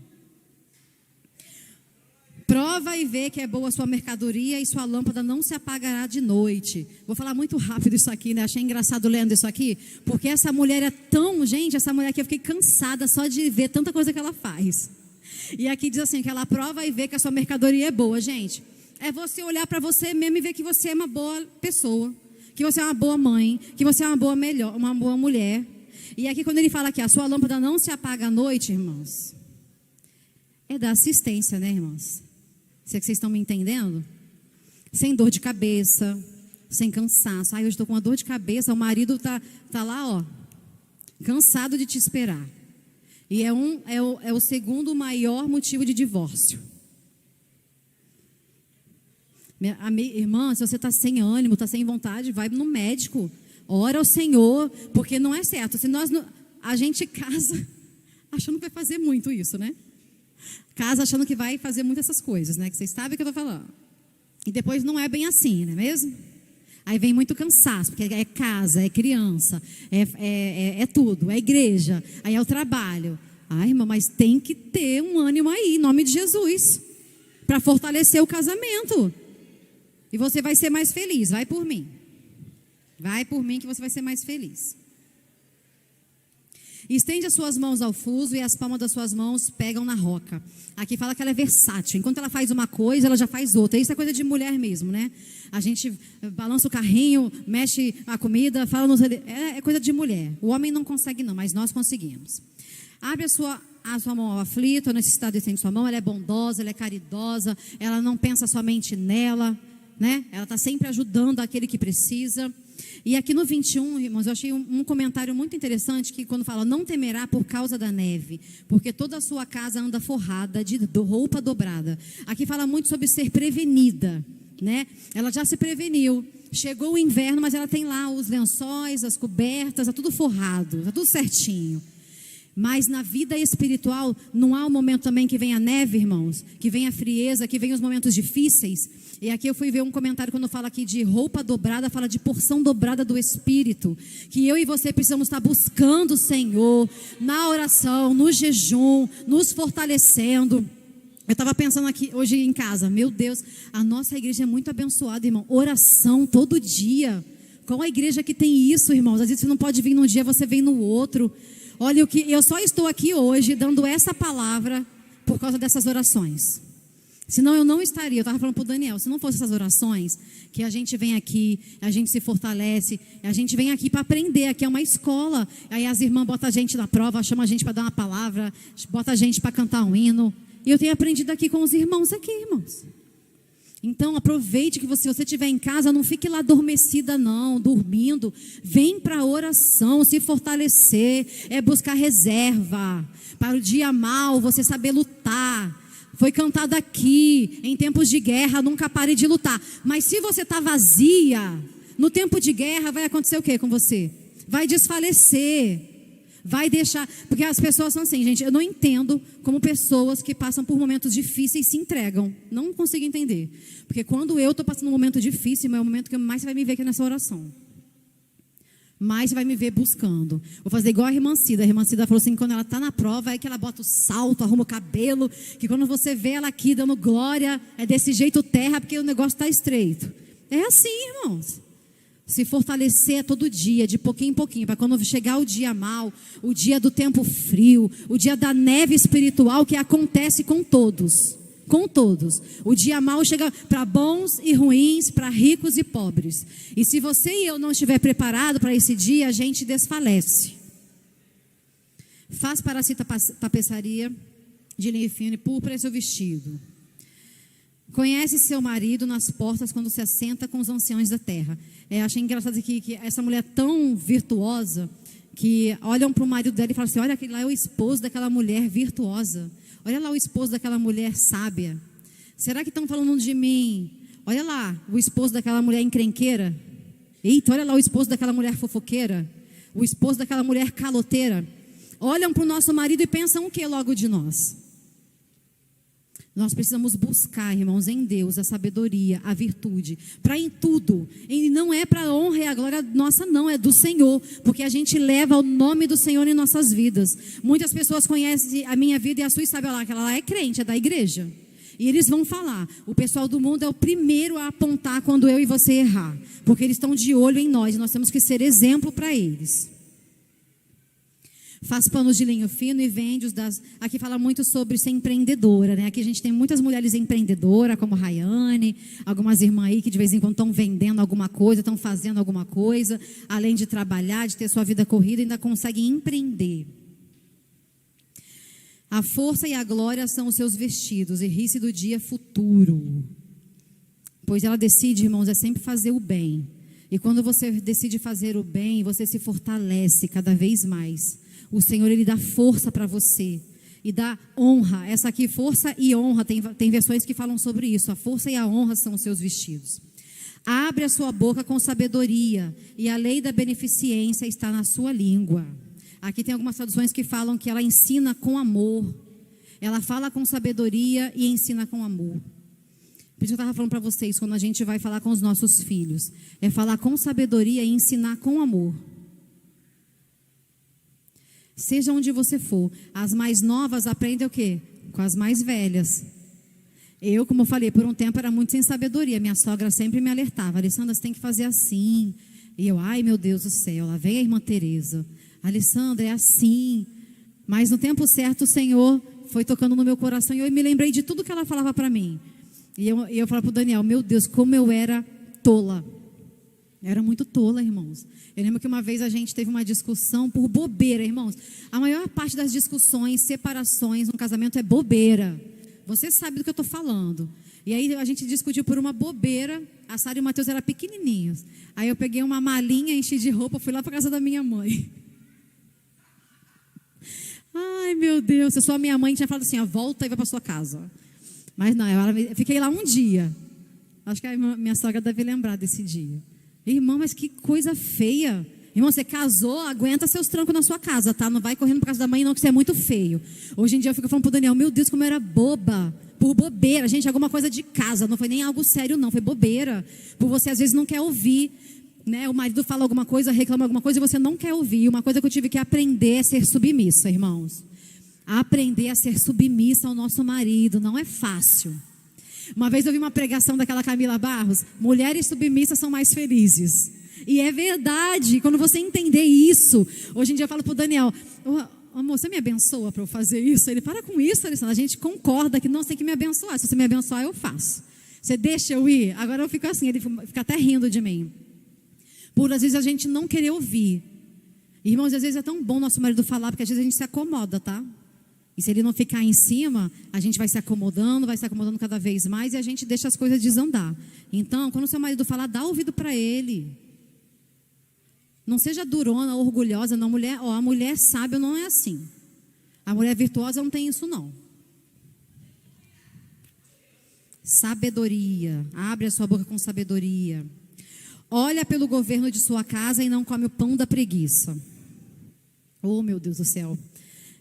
S1: Prova e vê que é boa a sua mercadoria e sua lâmpada não se apagará de noite. Vou falar muito rápido isso aqui, né? Achei engraçado lendo isso aqui. Porque essa mulher é tão... Gente, essa mulher aqui eu fiquei cansada só de ver tanta coisa que ela faz. E aqui diz assim, que ela prova e vê que a sua mercadoria é boa. Gente, é você olhar para você mesmo e ver que você é uma boa pessoa. Que você é uma boa mãe. Que você é uma boa mulher. E aqui quando ele fala que a sua lâmpada não se apaga à noite, irmãos, é da assistência, né, irmãos? Será que vocês estão me entendendo? Sem dor de cabeça, sem cansaço. Ai, eu estou com uma dor de cabeça, o marido tá lá, ó, cansado de te esperar. E é o segundo maior motivo de divórcio. Irmã, se você está sem ânimo, está sem vontade, vai no médico. Ora ao Senhor, porque não é certo. Se a gente casa achando que vai fazer muito isso, né? Casa achando que vai fazer muitas essas coisas, né? Que vocês sabem o que eu estou falando. E depois não é bem assim, não é mesmo? Aí vem muito cansaço, porque é casa, é criança, é tudo, é igreja, aí é o trabalho. Ai, irmã, mas tem que ter um ânimo aí, em nome de Jesus, para fortalecer o casamento. E você vai ser mais feliz, vai por mim. Vai por mim que você vai ser mais feliz. Estende as suas mãos ao fuso e as palmas das suas mãos pegam na roca. Aqui fala que ela é versátil. Enquanto ela faz uma coisa, ela já faz outra. Isso é coisa de mulher mesmo, né? A gente balança o carrinho, mexe a comida, fala nos... É coisa de mulher. O homem não consegue não, mas nós conseguimos. Abre a sua mão ao aflito, ao necessitado estende sua mão. Ela é bondosa, ela é caridosa, ela não pensa somente nela, né? Ela está sempre ajudando aquele que precisa. E aqui no 21, irmãos, eu achei um comentário muito interessante, que quando fala, não temerá por causa da neve, porque toda a sua casa anda forrada de roupa dobrada. Aqui fala muito sobre ser prevenida, né? Ela já se preveniu. Chegou o inverno, mas ela tem lá os lençóis, as cobertas, está tudo forrado, está tudo certinho. Mas na vida espiritual, não há um momento também que vem a neve, irmãos? Que vem a frieza, que vem os momentos difíceis. E aqui eu fui ver um comentário quando fala aqui de roupa dobrada, fala de porção dobrada do Espírito. Que eu e você precisamos estar buscando o Senhor, na oração, no jejum, nos fortalecendo. Eu estava pensando aqui hoje em casa, meu Deus, a nossa igreja é muito abençoada, irmão. Oração todo dia. Qual a igreja que tem isso, irmãos? Às vezes você não pode vir num dia, você vem no outro. Olha, eu só estou aqui hoje dando essa palavra por causa dessas orações. Senão eu não estaria. Eu estava falando para o Daniel, se não fosse essas orações, que a gente vem aqui, a gente se fortalece, a gente vem aqui para aprender, aqui é uma escola. Aí as irmãs botam a gente na prova, chamam a gente para dar uma palavra, botam a gente para cantar um hino. E eu tenho aprendido aqui com os irmãos aqui, irmãos. Então aproveite que se você estiver em casa, não fique lá adormecida não, dormindo. Vem para a oração, se fortalecer, é buscar reserva. Para o dia mau, você saber lutar. Foi cantado aqui, em tempos de guerra, nunca pare de lutar. Mas se você está vazia, no tempo de guerra vai acontecer o que com você? Vai desfalecer. Vai deixar, porque as pessoas são assim, gente, eu não entendo como pessoas que passam por momentos difíceis se entregam. Não consigo entender. Porque quando eu estou passando um momento difícil, é o momento que mais você vai me ver aqui nessa oração. mais você vai me ver buscando. Vou fazer igual a irmã Cida. A irmã Cida falou assim, quando ela está na prova, é que ela bota o salto, arruma o cabelo, que quando você vê ela aqui dando glória, é desse jeito terra, porque o negócio está estreito. É assim, irmãos. Se fortalecer todo dia, de pouquinho em pouquinho, para quando chegar o dia mau, o dia do tempo frio, o dia da neve espiritual, que acontece com todos. Com todos. O dia mau chega para bons e ruins, para ricos e pobres. E se você e eu não estiver preparado para esse dia, a gente desfalece. Faz para si tapeçaria de linho fino e púrpura seu vestido. Conhece seu marido nas portas quando se assenta com os anciãos da terra. Achei engraçado que essa mulher tão virtuosa, que olham para o marido dela e falam assim, olha, aquele lá é o esposo daquela mulher virtuosa. Olha lá o esposo daquela mulher sábia. Será que estão falando de mim? Olha lá o esposo daquela mulher encrenqueira. Eita, olha lá o esposo daquela mulher fofoqueira. O esposo daquela mulher caloteira. Olham para o nosso marido e pensam o que logo de nós? Nós precisamos buscar, irmãos, em Deus a sabedoria, a virtude, para em tudo. E não é para a honra e a glória nossa, não, é do Senhor, porque a gente leva o nome do Senhor em nossas vidas. Muitas pessoas conhecem a minha vida e a sua e sabem lá que ela lá é crente, é da igreja. E eles vão falar, o pessoal do mundo é o primeiro a apontar quando eu e você errar, porque eles estão de olho em nós, nós temos que ser exemplo para eles. Faz panos de linho fino e vende-os das... Aqui fala muito sobre ser empreendedora, né? Aqui a gente tem muitas mulheres empreendedoras, como Rayane, algumas irmãs aí que de vez em quando estão vendendo alguma coisa, estão fazendo alguma coisa, além de trabalhar, de ter sua vida corrida, ainda conseguem empreender. A força e a glória são os seus vestidos, e ri-se do dia futuro. Pois ela decide, irmãos, é sempre fazer o bem. E quando você decide fazer o bem, você se fortalece cada vez mais. O Senhor, Ele dá força para você e dá honra. Essa aqui, força e honra, tem versões que falam sobre isso. A força e a honra são os seus vestidos. Abre a sua boca com sabedoria e a lei da beneficência está na sua língua. Aqui tem algumas traduções que falam que ela ensina com amor. Ela fala com sabedoria e ensina com amor. Por isso eu estava falando para vocês, quando a gente vai falar com os nossos filhos, é falar com sabedoria e ensinar com amor. Seja onde você for, as mais novas aprendem o quê? Com as mais velhas. Eu, como eu falei, por um tempo era muito sem sabedoria. Minha sogra sempre me alertava, Alessandra, você tem que fazer assim. E eu, ai meu Deus do céu, lá vem a irmã Tereza. Alessandra, é assim. Mas no tempo certo o Senhor foi tocando no meu coração e eu me lembrei de tudo que ela falava para mim. E eu falava para o Daniel, meu Deus, como eu era tola. Era muito tola, irmãos. Eu lembro que uma vez a gente teve uma discussão por bobeira, irmãos. A maior parte das discussões, separações no casamento é bobeira. Você sabe do que eu estou falando. E aí a gente discutiu por uma bobeira. A Sara e o Matheus eram pequenininhos. Aí eu peguei uma malinha, enchi de roupa, fui lá para casa da minha mãe. Ai, meu Deus. Se eu sou a minha mãe, tinha falado assim, ó, volta e vai para sua casa. Mas não, eu fiquei lá um dia. Acho que a minha sogra deve lembrar desse dia. Irmão, mas que coisa feia. Irmão, você casou, aguenta seus trancos na sua casa, tá? Não vai correndo para casa da mãe não, que você é muito feio. Hoje em dia eu fico falando pro Daniel, meu Deus, como eu era boba. Por bobeira, gente, alguma coisa de casa. Não foi nem algo sério não, foi bobeira. Por você às vezes não quer ouvir, né? O marido fala alguma coisa, reclama alguma coisa e você não quer ouvir. Uma coisa que eu tive que aprender é ser submissa, irmãos. Aprender a ser submissa ao nosso marido, não é fácil. Uma vez eu vi uma pregação daquela Camila Barros, mulheres submissas são mais felizes. E é verdade, quando você entender isso, hoje em dia eu falo para o Daniel, amor, você me abençoa para eu fazer isso? Ele, para com isso, Alessandra, a gente concorda que não, você tem que me abençoar, se você me abençoar eu faço. Você deixa eu ir? Agora eu fico assim, ele fica até rindo de mim. Por às vezes a gente não querer ouvir. Irmãos, às vezes é tão bom nosso marido falar, porque às vezes a gente se acomoda, tá? E se ele não ficar em cima, a gente vai se acomodando cada vez mais e a gente deixa as coisas desandar. Então, quando o seu marido falar, dá ouvido para ele. Não seja durona, orgulhosa, não. A mulher sábia não é assim. A mulher virtuosa não tem isso não. Sabedoria. Abre a sua boca com sabedoria. Olha pelo governo de sua casa e não come o pão da preguiça. Oh, meu Deus do céu.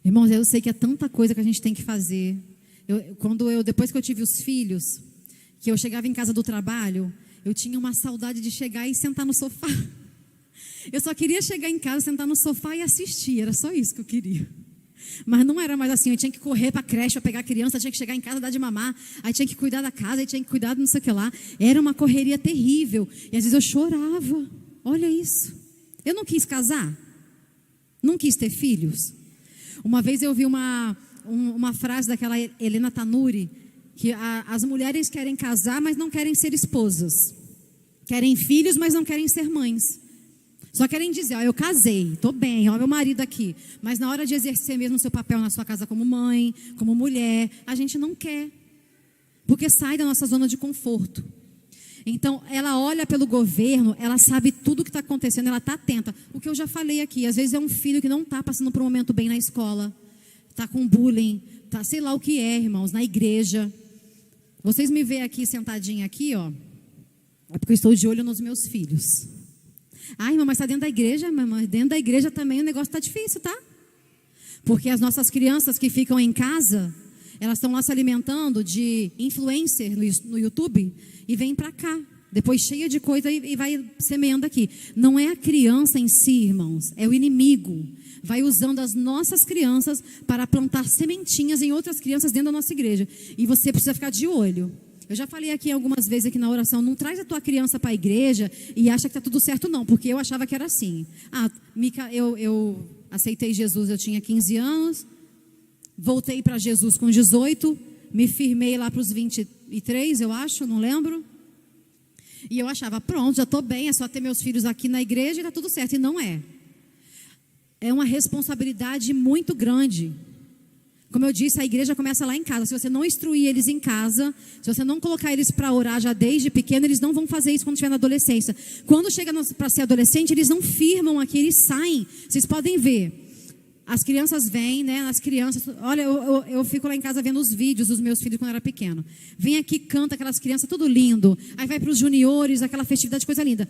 S1: Irmãos, eu sei que é tanta coisa que a gente tem que fazer. Depois que eu tive os filhos, que eu chegava em casa do trabalho, eu tinha uma saudade de chegar e sentar no sofá. Eu só queria chegar em casa, sentar no sofá e assistir. Era só isso que eu queria. Mas não era mais assim. Eu tinha que correr para a creche para pegar a criança, tinha que chegar em casa, dar de mamar, aí tinha que cuidar da casa, aí tinha que cuidar de não sei o que lá. Era uma correria terrível. E às vezes eu chorava. Olha isso. Eu não quis casar. Não quis ter filhos. Uma vez eu vi uma frase daquela Helena Tanuri, que as mulheres querem casar, mas não querem ser esposas. Querem filhos, mas não querem ser mães. Só querem dizer, ó, eu casei, estou bem, ó, meu marido aqui. Mas na hora de exercer mesmo o seu papel na sua casa como mãe, como mulher, a gente não quer. Porque sai da nossa zona de conforto. Então, ela olha pelo governo, ela sabe tudo o que está acontecendo, ela está atenta. O que eu já falei aqui, às vezes é um filho que não está passando por um momento bem na escola, está com bullying, está sei lá o que é, irmãos, na igreja. Vocês me veem aqui, sentadinha aqui, ó, é porque eu estou de olho nos meus filhos. Ai, irmã, mas está dentro da igreja? Mas dentro da igreja também o negócio está difícil, tá? Porque as nossas crianças que ficam em casa, elas estão lá se alimentando de influencer no YouTube e vêm para cá, depois cheia de coisa e vai semeando aqui. Não é a criança em si, irmãos, é o inimigo. Vai usando as nossas crianças para plantar sementinhas em outras crianças dentro da nossa igreja. E você precisa ficar de olho. Eu já falei aqui algumas vezes aqui na oração, não traz a tua criança para a igreja e acha que está tudo certo não, porque eu achava que era assim. Mica, eu aceitei Jesus, eu tinha 15 anos, voltei para Jesus com 18, me firmei lá para os 23, eu acho, não lembro. E eu achava, pronto, já estou bem, é só ter meus filhos aqui na igreja e está tudo certo. E não é. É uma responsabilidade muito grande. Como eu disse, a igreja começa lá em casa. Se você não instruir eles em casa, se você não colocar eles para orar já desde pequeno, eles não vão fazer isso quando estiver na adolescência. Quando chega para ser adolescente, eles não firmam aqui, eles saem. Vocês podem ver. As crianças vêm, né? As crianças... Olha, eu fico lá em casa vendo os vídeos dos meus filhos quando eu era pequeno. Vem aqui, canta aquelas crianças, tudo lindo. Aí vai para os juniores, aquela festividade, coisa linda.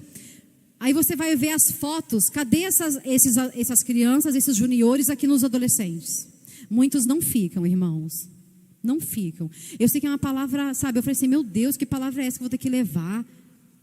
S1: Aí você vai ver as fotos. Cadê essas crianças, esses juniores aqui nos adolescentes? Muitos não ficam, irmãos. Não ficam. Eu sei que é uma palavra, sabe? Eu falei assim, meu Deus, que palavra é essa que eu vou ter que levar?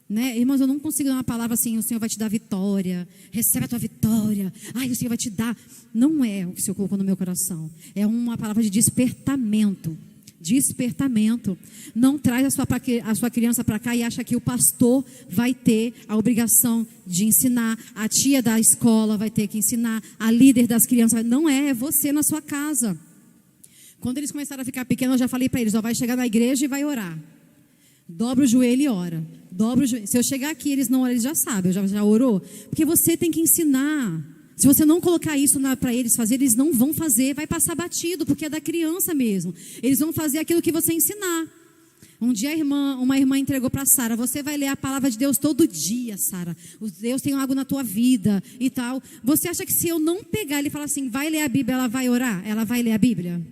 S1: Né? Irmãos, eu não consigo dar uma palavra assim, o Senhor vai te dar vitória. Recebe a tua vitória. Ai, o Senhor vai te dar. Não é o que o Senhor colocou no meu coração. É uma palavra de despertamento. Despertamento. Não traz a sua criança para cá e acha que o pastor vai ter a obrigação de ensinar, a tia da escola vai ter que ensinar, a líder das crianças. Não é você na sua casa. Quando eles começaram a ficar pequenos, eu já falei para eles, ó, vai chegar na igreja e vai orar. Dobra o joelho e ora. Dobra o joelho. Se eu chegar aqui, eles não oram, eles já sabem, já orou. Porque você tem que ensinar. Se você não colocar isso para eles fazer, eles não vão fazer, vai passar batido, porque é da criança mesmo. Eles vão fazer aquilo que você ensinar. Um dia uma irmã entregou para Sara, você vai ler a palavra de Deus todo dia, Sara. Deus tem algo na tua vida e tal. Você acha que se eu não pegar ele e falar assim, vai ler a Bíblia, ela vai orar? Ela vai ler a Bíblia?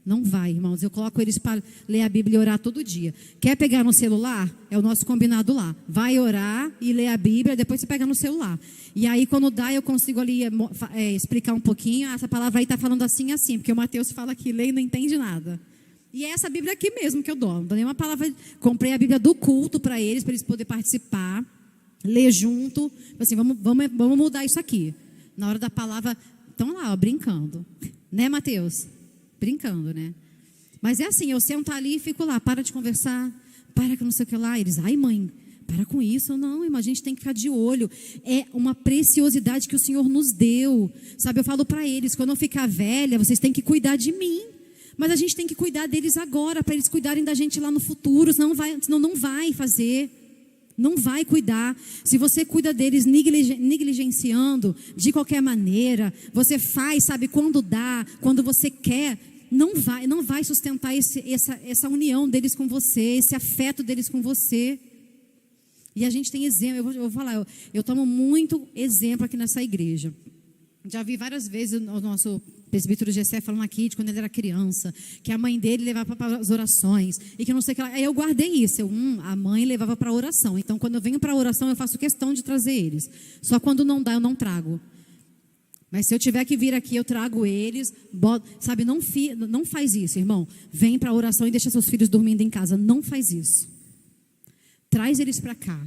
S1: Não vai, irmãos. Eu coloco eles para ler a Bíblia e orar todo dia. Quer pegar no celular? É o nosso combinado lá. Vai orar e ler a Bíblia, depois você pega no celular. E aí quando dá, eu consigo ali explicar um pouquinho. Essa palavra aí está falando assim, assim. Porque o Mateus fala que lê e não entende nada. E é essa Bíblia aqui mesmo que eu dou. Não dou nenhuma palavra. Comprei a Bíblia do culto para eles poderem participar. Ler junto. Assim, vamos mudar isso aqui. Na hora da palavra, estão lá, ó, brincando. Né, Mateus? Brincando, né? Mas é assim, eu sento ali e fico lá, para de conversar, para que não sei o que lá. Eles, ai mãe, para com isso. Não, irmã, a gente tem que ficar de olho. É uma preciosidade que o Senhor nos deu. Sabe, eu falo para eles, quando eu ficar velha, vocês têm que cuidar de mim. Mas a gente tem que cuidar deles agora, para eles cuidarem da gente lá no futuro, senão não vai fazer. Não vai cuidar. Se você cuida deles negligenciando de qualquer maneira, você faz, sabe, quando dá, quando você quer, não vai sustentar essa união deles com você, esse afeto deles com você. E a gente tem exemplo, eu vou falar, eu tomo muito exemplo aqui nessa igreja. Já vi várias vezes o nosso presbítero Gessé falando aqui de quando ele era criança, que a mãe dele levava para as orações, e que não sei o que lá. Aí eu guardei isso, a mãe levava para a oração. Então quando eu venho para a oração, eu faço questão de trazer eles. Só quando não dá, eu não trago. Mas se eu tiver que vir aqui, eu trago eles. Sabe, não faz isso, irmão. Vem para a oração e deixa seus filhos dormindo em casa. Não faz isso. Traz eles para cá.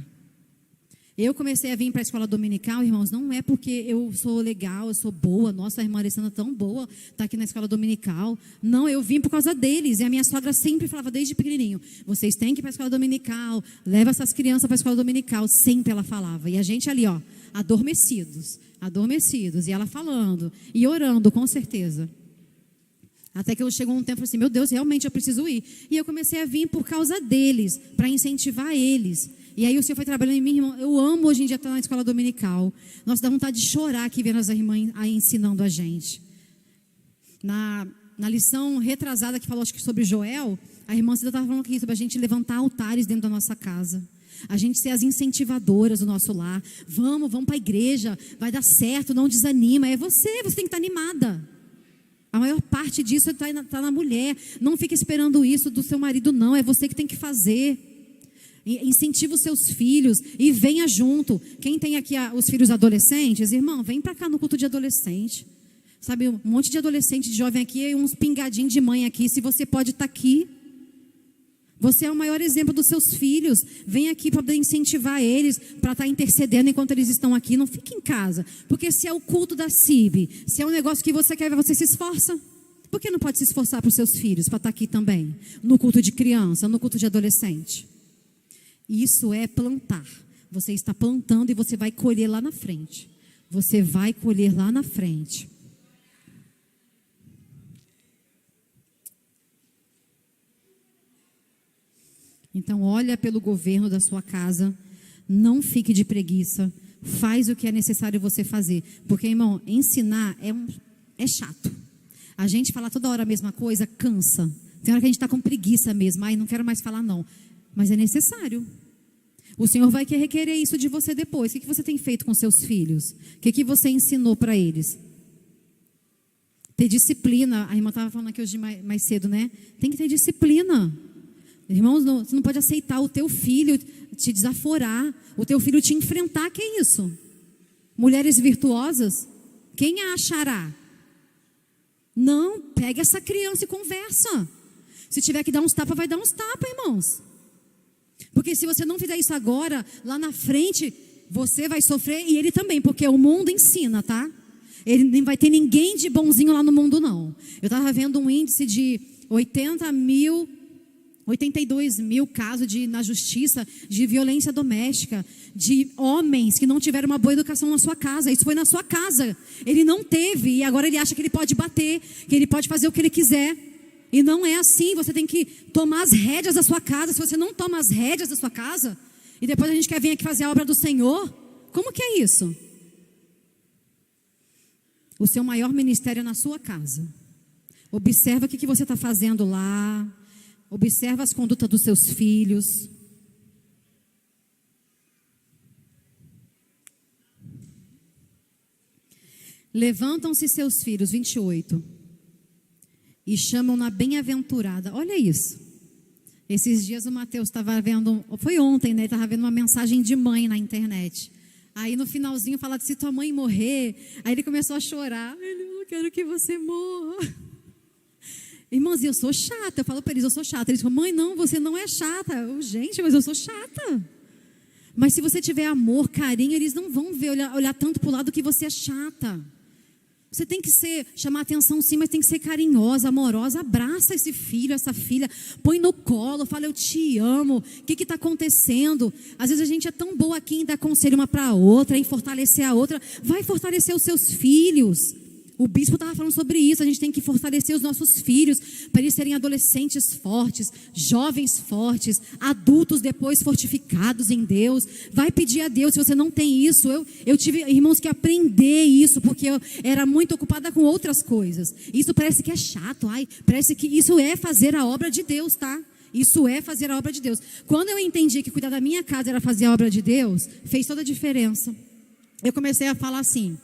S1: Eu comecei a vir para a escola dominical, irmãos, não é porque eu sou legal, eu sou boa, nossa, a irmã Alessandra é tão boa, está aqui na escola dominical. Não, eu vim por causa deles. E a minha sogra sempre falava desde pequenininho, vocês têm que ir para a escola dominical, leva essas crianças para a escola dominical. Sempre ela falava. E a gente ali, ó, adormecidos. E ela falando e orando, com certeza. Até que chegou um tempo assim, meu Deus, realmente eu preciso ir. E eu comecei a vir por causa deles, para incentivar eles. E aí o Senhor foi trabalhando em mim, irmão. Eu amo hoje em dia estar na escola dominical. Nossa, dá vontade de chorar aqui vendo as irmãs aí ensinando a gente. Na lição retrasada que falou, acho que sobre Joel, a irmã Cida estava falando aqui sobre a gente levantar altares dentro da nossa casa. A gente ser as incentivadoras do nosso lar. Vamos para a igreja, vai dar certo, não desanima. É você tem que estar animada. A maior parte disso está na mulher. Não fique esperando isso do seu marido, não. É você que tem que fazer. Incentiva os seus filhos e venha junto. Quem tem aqui os filhos adolescentes, irmão, vem para cá no culto de adolescente. Sabe, um monte de adolescente, de jovem aqui e uns pingadinhos de mãe aqui. Se você pode estar aqui, você é o maior exemplo dos seus filhos. Vem aqui para incentivar eles, para estar intercedendo enquanto eles estão aqui. Não fique em casa, porque se é o culto da CIB, se é um negócio que você quer ver, você se esforça. Por que não pode se esforçar para os seus filhos, para estar aqui também? No culto de criança, no culto de adolescente. Isso é plantar. Você está plantando e você vai colher lá na frente. Você vai colher lá na frente. Então, olha pelo governo da sua casa. Não fique de preguiça. Faz o que é necessário você fazer. Porque, irmão, ensinar é chato. A gente falar toda hora a mesma coisa cansa. Tem hora que a gente está com preguiça mesmo. Ai, não quero mais falar não. Mas é necessário. O Senhor vai requerer isso de você depois. O que você tem feito com seus filhos? O que você ensinou para eles? Ter disciplina. A irmã estava falando aqui hoje mais cedo, né? Tem que ter disciplina. Irmãos, você não pode aceitar o teu filho te desaforar, o teu filho te enfrentar. Que é isso? Mulheres virtuosas, quem a achará? Não, pega essa criança e conversa. Se tiver que dar uns tapas, vai dar uns tapas, irmãos. Porque se você não fizer isso agora, lá na frente, você vai sofrer e ele também, porque o mundo ensina, tá? Ele não vai ter ninguém de bonzinho lá no mundo, não. Eu estava vendo um índice de 82 mil casos na justiça de violência doméstica, de homens que não tiveram uma boa educação na sua casa. Isso foi na sua casa. Ele não teve e agora ele acha que ele pode bater, que ele pode fazer o que ele quiser. E não é assim. Você tem que tomar as rédeas da sua casa. Se você não toma as rédeas da sua casa e depois a gente quer vir aqui fazer a obra do Senhor, como que é isso? O seu maior ministério é na sua casa. Observa o que você está fazendo lá. Observa as condutas dos seus filhos. Levantam-se seus filhos, 28, e chamam-na bem-aventurada. Olha isso. Esses dias o Mateus estava vendo, foi ontem, né? Estava vendo uma mensagem de mãe na internet. Aí no finalzinho fala, se tua mãe morrer, aí ele começou a chorar. Ele, eu não quero que você morra. Irmãos, eu sou chata. Eu falo para eles, eu sou chata. Eles falam, mãe, não, você não é chata. Eu, gente, mas eu sou chata. Mas se você tiver amor, carinho, eles não vão ver, olhar tanto para o lado que você é chata. Você tem que chamar atenção sim, mas tem que ser carinhosa, amorosa. Abraça esse filho, essa filha, põe no colo, fala, eu te amo. O que está acontecendo? Às vezes a gente é tão boa aqui em dar conselho uma para a outra, em fortalecer a outra. Vai fortalecer os seus filhos. O bispo estava falando sobre isso. A gente tem que fortalecer os nossos filhos para eles serem adolescentes fortes, jovens fortes, adultos depois fortificados em Deus. Vai pedir a Deus. Se você não tem isso, eu tive irmãos que aprender isso, porque eu era muito ocupada com outras coisas. Isso parece que é chato. Parece que isso é fazer a obra de Deus, tá? Isso é fazer a obra de Deus. Quando eu entendi que cuidar da minha casa era fazer a obra de Deus, fez toda a diferença. Eu comecei a falar assim,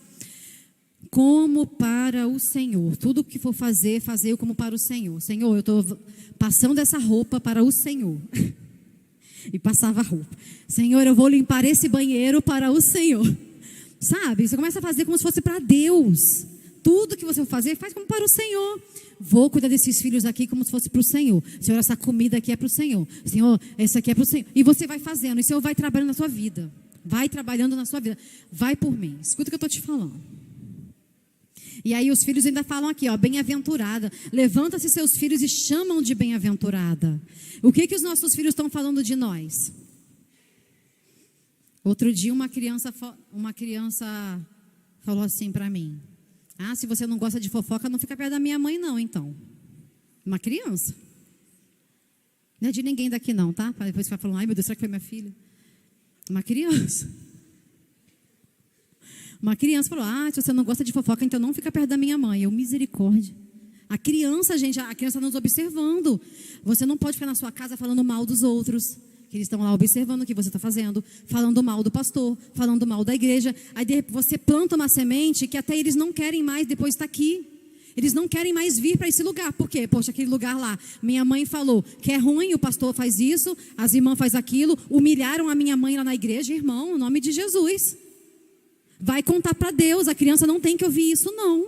S1: como para o Senhor. Tudo que for fazer, fazer como para o Senhor. Senhor, eu estou passando essa roupa para o Senhor. E passava a roupa. Senhor, eu vou limpar esse banheiro para o Senhor. Sabe? Você começa a fazer como se fosse para Deus. Tudo que você for fazer, faz como para o Senhor. Vou cuidar desses filhos aqui como se fosse para o Senhor. Senhor, essa comida aqui é para o Senhor. Senhor, essa aqui é para o Senhor. E você vai fazendo. E o Senhor vai trabalhando na sua vida. Vai trabalhando na sua vida. Vai por mim. Escuta o que eu estou te falando. E aí os filhos ainda falam aqui, ó, bem-aventurada. Levanta-se seus filhos e chamam de bem-aventurada. O que os nossos filhos estão falando de nós? Outro dia uma criança falou assim para mim: ah, se você não gosta de fofoca, não fica perto da minha mãe não, então. Uma criança. Não é de ninguém daqui não, tá? Para depois ficar falando, ai meu Deus, será que foi minha filha? Uma criança. Uma criança falou, ah, se você não gosta de fofoca, então não fica perto da minha mãe. Eu, misericórdia. A criança, gente, a criança nos observando. Você não pode ficar na sua casa falando mal dos outros. Que eles estão lá observando o que você está fazendo, falando mal do pastor, falando mal da igreja. Aí você planta uma semente que até eles não querem mais depois estar aqui. Eles não querem mais vir para esse lugar. Por quê? Poxa, aquele lugar lá, minha mãe falou que é ruim, o pastor faz isso, as irmãs faz aquilo, humilharam a minha mãe lá na igreja. Irmão, em nome de Jesus. Vai contar para Deus, a criança não tem que ouvir isso não.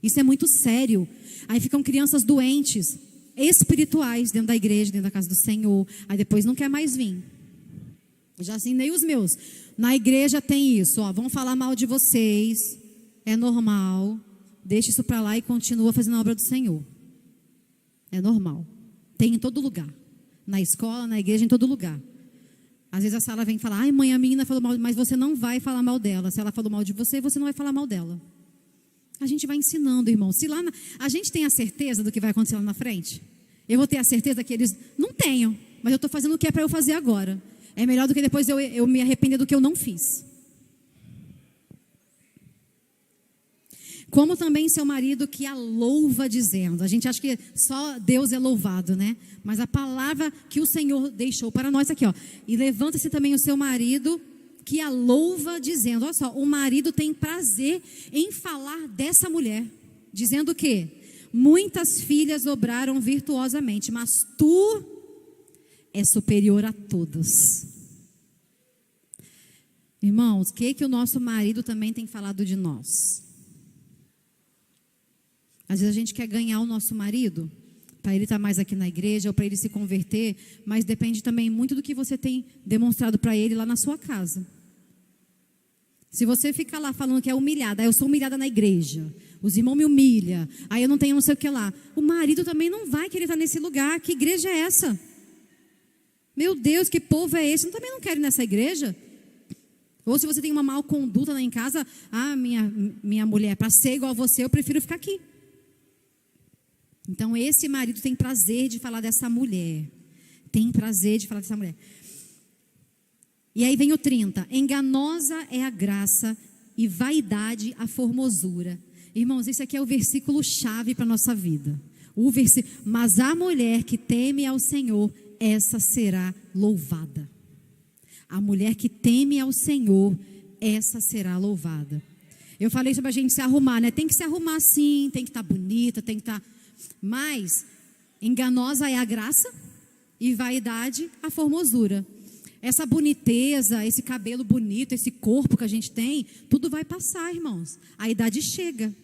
S1: Isso é muito sério. Aí ficam crianças doentes, espirituais, dentro da igreja, dentro da casa do Senhor. Aí depois não quer mais vir. Eu já assinei os meus. Na igreja tem isso, ó, vão falar mal de vocês, é normal. Deixa isso para lá e continua fazendo a obra do Senhor. É normal. Tem em todo lugar. Na escola, na igreja, em todo lugar. Às vezes a Sara vem falar, ai mãe, a menina falou mal, mas você não vai falar mal dela. Se ela falou mal de você, você não vai falar mal dela. A gente vai ensinando, irmão. Se lá a gente tem a certeza do que vai acontecer lá na frente. Eu vou ter a certeza que eles não tenham, mas eu estou fazendo o que é para eu fazer agora. É melhor do que depois eu me arrepender do que eu não fiz. Como também seu marido que a louva dizendo. A gente acha que só Deus é louvado, né? Mas a palavra que o Senhor deixou para nós aqui, ó. E levanta-se também o seu marido que a louva dizendo. Olha só, o marido tem prazer em falar dessa mulher. Dizendo o quê? Muitas filhas obraram virtuosamente, mas tu és superior a todos. Irmãos, o que o nosso marido também tem falado de nós? Às vezes a gente quer ganhar o nosso marido, para ele estar mais aqui na igreja, ou para ele se converter, mas depende também muito do que você tem demonstrado para ele lá na sua casa. Se você ficar lá falando que é humilhada, eu sou humilhada na igreja, os irmãos me humilham, aí eu não tenho não sei o que lá, o marido também não vai querer estar nesse lugar. Que igreja é essa? Meu Deus, que povo é esse? Eu também não quero ir nessa igreja. Ou se você tem uma má conduta lá em casa, ah, minha mulher, para ser igual a você, eu prefiro ficar aqui. Então esse marido tem prazer de falar dessa mulher. Tem prazer de falar dessa mulher. E aí vem o 30. Enganosa é a graça e vaidade a formosura. Irmãos, esse aqui é o versículo chave para a nossa vida. Mas a mulher que teme ao Senhor, essa será louvada. A mulher que teme ao Senhor, essa será louvada. Eu falei sobre a gente se arrumar, né? Tem que se arrumar sim, tem que estar bonita, tem que estar... Mas enganosa é a graça e vaidade a formosura. Essa boniteza, esse cabelo bonito, esse corpo que a gente tem, tudo vai passar, irmãos. A idade chega.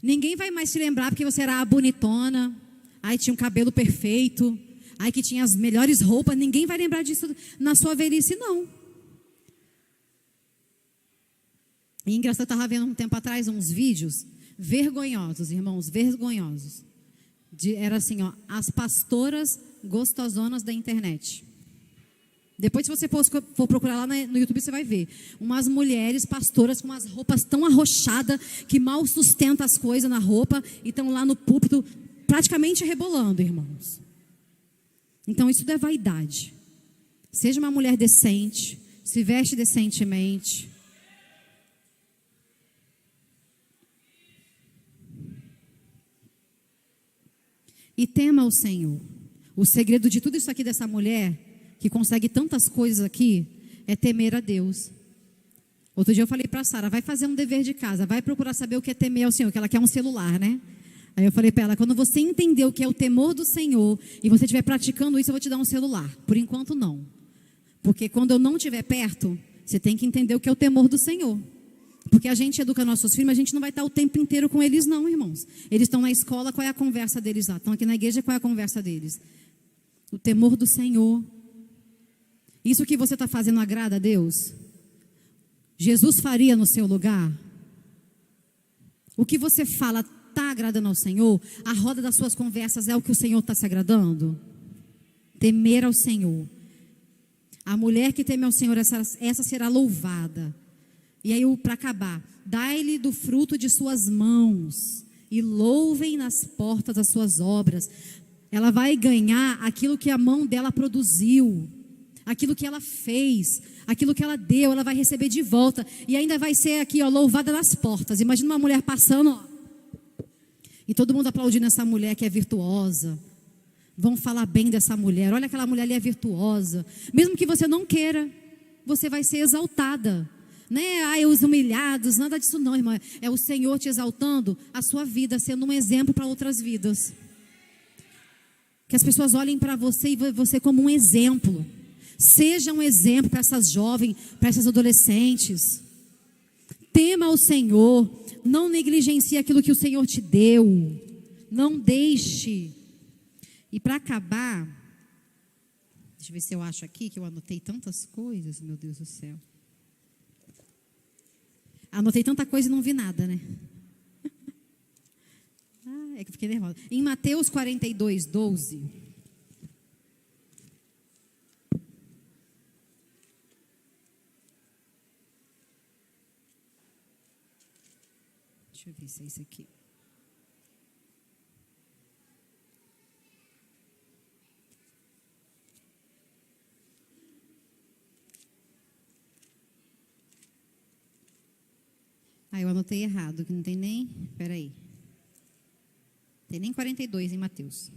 S1: Ninguém vai mais se lembrar porque você era a bonitona, aí tinha um cabelo perfeito, aí que tinha as melhores roupas. Ninguém vai lembrar disso na sua velhice, não. E engraçado, eu estava vendo um tempo atrás uns vídeos vergonhosos, irmãos, vergonhosos. Era assim, ó, as pastoras gostosonas da internet. Depois, se você for procurar lá no YouTube, você vai ver. Umas mulheres pastoras com umas roupas tão arrochadas que mal sustentam as coisas na roupa e estão lá no púlpito praticamente rebolando, irmãos. Então, isso é vaidade. Seja uma mulher decente, se veste decentemente. E tema o Senhor. O segredo de tudo isso aqui dessa mulher, que consegue tantas coisas aqui, é temer a Deus. Outro dia eu falei para a Sara, vai fazer um dever de casa, vai procurar saber o que é temer ao Senhor, que ela quer um celular, né? Aí eu falei para ela, quando você entender o que é o temor do Senhor, e você estiver praticando isso, eu vou te dar um celular. Por enquanto não. Porque quando eu não estiver perto, você tem que entender o que é o temor do Senhor. Porque a gente educa nossos filhos, mas a gente não vai estar o tempo inteiro com eles não, irmãos. Eles estão na escola, qual é a conversa deles lá? Estão aqui na igreja, qual é a conversa deles? O temor do Senhor. Isso que você está fazendo agrada a Deus? Jesus faria no seu lugar? O que você fala está agradando ao Senhor? A roda das suas conversas é o que o Senhor está se agradando? Temer ao Senhor. A mulher que teme ao Senhor, essa será louvada. E aí, para acabar, dai-lhe do fruto de suas mãos e louvem nas portas as suas obras. Ela vai ganhar aquilo que a mão dela produziu, aquilo que ela fez, aquilo que ela deu, ela vai receber de volta. E ainda vai ser aqui, ó, louvada nas portas. Imagina uma mulher passando, ó, e todo mundo aplaudindo essa mulher que é virtuosa. Vão falar bem dessa mulher. Olha, aquela mulher ali é virtuosa. Mesmo que você não queira, você vai ser exaltada. Né? Ai, os humilhados, nada disso não, irmã. É o Senhor te exaltando a sua vida, sendo um exemplo para outras vidas. Que as pessoas olhem para você e você como um exemplo. Seja um exemplo para essas jovens, para essas adolescentes. Tema o Senhor. Não negligencie aquilo que o Senhor te deu. Não deixe. E para acabar, deixa eu ver se eu acho aqui, que eu anotei tantas coisas, meu Deus do céu. Anotei tanta coisa e não vi nada, né? É que eu fiquei nervosa. Em Mateus 42, 12. Deixa eu ver se é isso aqui. Eu anotei errado, que não tem nem... Espera aí. Tem nem 42 em Mateus.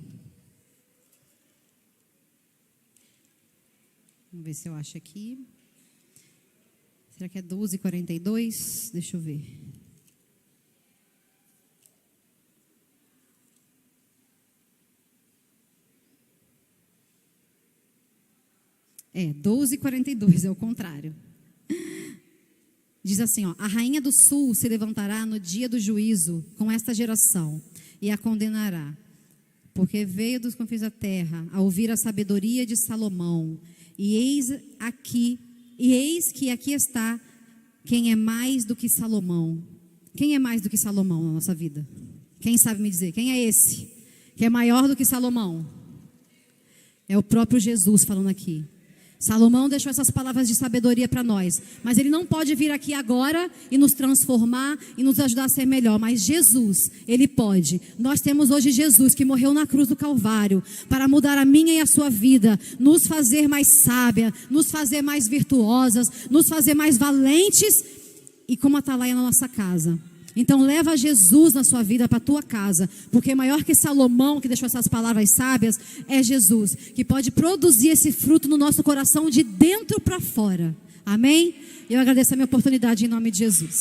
S1: Vamos ver se eu acho aqui. Será que é 12:42? Deixa eu ver. É, 12:42, é o contrário. Diz assim, ó, a rainha do sul se levantará no dia do juízo com esta geração e a condenará, porque veio dos confins da terra a ouvir a sabedoria de Salomão, e eis que aqui está quem é mais do que Salomão. Quem é mais do que Salomão na nossa vida? Quem sabe me dizer? Quem é esse que é maior do que Salomão? É o próprio Jesus falando aqui. Salomão deixou essas palavras de sabedoria para nós, mas ele não pode vir aqui agora e nos transformar e nos ajudar a ser melhor, mas Jesus, ele pode. Nós temos hoje Jesus que morreu na cruz do Calvário para mudar a minha e a sua vida, nos fazer mais sábia, nos fazer mais virtuosas, nos fazer mais valentes e como atalaia na nossa casa. Então leva Jesus na sua vida para a tua casa, porque maior que Salomão, que deixou essas palavras sábias, é Jesus, que pode produzir esse fruto no nosso coração de dentro para fora. Amém? Eu agradeço a minha oportunidade em nome de Jesus.